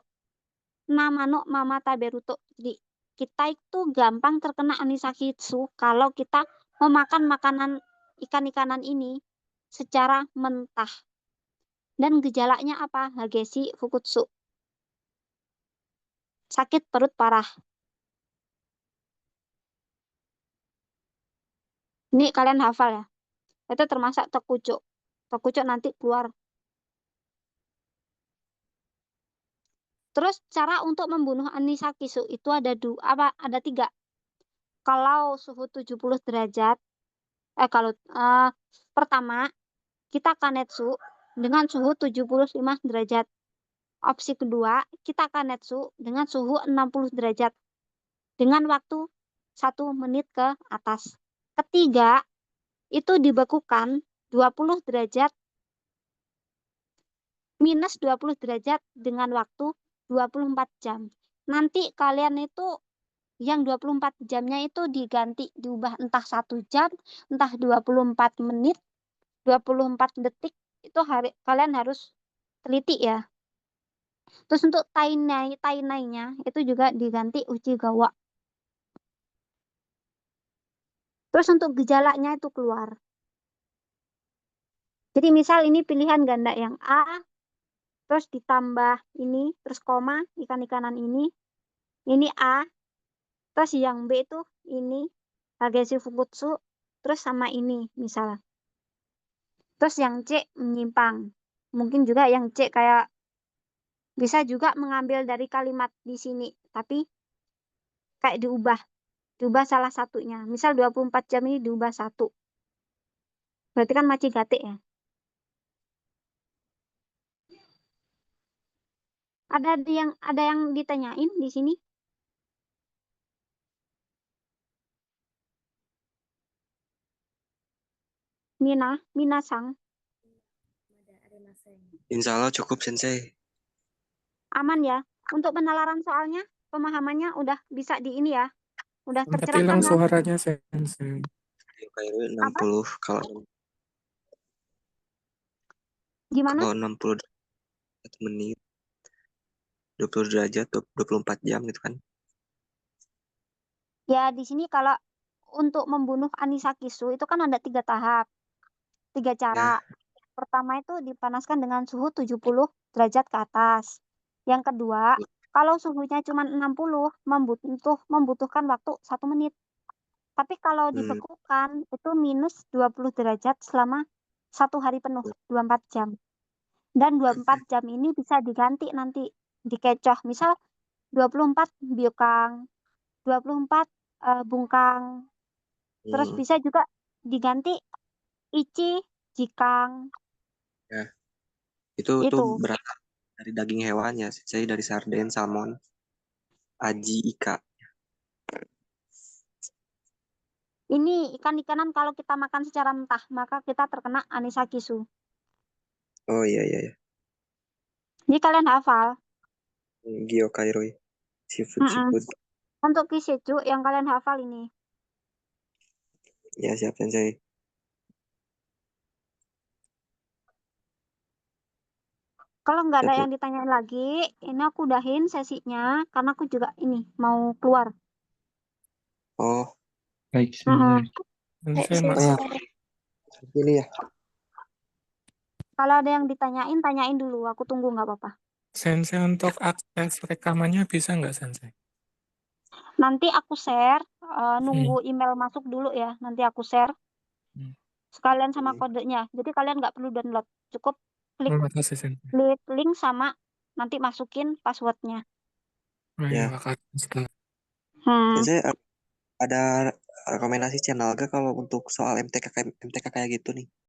namano mama taberuto. Jadi kita itu gampang terkena anisakisu kalau kita memakan makanan ikan-ikanan ini secara mentah. Dan gejalanya apa? Hagesi fukutsu. Sakit perut parah. Ini kalian hafal ya. Itu termasuk Tokucho. Tokucho nanti keluar. Terus cara untuk membunuh Anisakis itu ada ada 3. Kalau suhu 70 derajat, kalau pertama kita kanetsu dengan suhu 75 derajat. Opsi kedua, kita kanetsu dengan suhu 60 derajat dengan waktu 1 menit ke atas. Ketiga, itu dibekukan 20 derajat minus 20 derajat dengan waktu 24 jam. Nanti kalian itu yang 24 jamnya itu diubah entah 1 jam, entah 24 menit, 24 detik, itu kalian harus teliti ya. Terus untuk tainai-nya itu juga diganti Uchigawa. Terus untuk gejalanya itu keluar. Jadi misal ini pilihan ganda yang A, terus ditambah ini, terus koma, ikan-ikanan ini A, terus yang B itu ini, Hageshi Fukutsu, terus sama ini misal. Terus yang C menyimpang. Mungkin juga yang C kayak bisa juga mengambil dari kalimat di sini, tapi kayak diubah salah satunya. Misal 24 jam ini diubah 1. Berarti kan Machigate ya. Ada yang ditanyain di sini? Minasang, Insya Allah cukup Sensei. aman ya. Untuk penalaran soalnya, pemahamannya udah bisa di ini ya. Udah Sempat tercerahkan hilang kan? suaranya Sensei. Kairu 60 Gimana? kalau 60 menit 20 derajat 24 jam gitu kan. Ya di sini kalau untuk membunuh Anisakisu itu kan ada 3 tahap. 3 cara. Ya. Pertama itu dipanaskan dengan suhu 70 derajat ke atas. Yang kedua, kalau suhunya cuma 60, membutuhkan waktu 1 menit. Tapi kalau dibekukan, itu minus 20 derajat selama 1 hari penuh, 24 jam. Dan 24 jam ini bisa diganti nanti, dikecoh. Misal 24 biokang, 24 bungkang. Terus bisa juga diganti ichi, jikang. Ya. Itu berasal dari daging hewan ya, saya dari sarden, salmon, aji, ika. Ini ikan-ikanan kalau kita makan secara mentah, maka kita terkena Anisakis. Oh iya. Jadi kalian hafal. Gyokairoy. Seafood. Untuk Kisechu yang kalian hafal ini. Ya siap Sensei. Kalau nggak ada yang ditanyain lagi, ini aku udahin sesinya karena aku juga ini mau keluar. Oh. Baik, Sensei. Pilih ya. Kalau ada yang ditanyain, tanyain dulu. Aku tunggu nggak apa-apa. Sensei untuk akses rekamannya bisa nggak Sensei? Nanti aku share, nunggu email masuk dulu ya. Nanti aku share. Sekalian sama kodenya. Jadi kalian nggak perlu download. Cukup klik link sama nanti masukin passwordnya. Ya. Sensei ada rekomendasi channel gak kalau untuk soal MTK kayak gitu nih?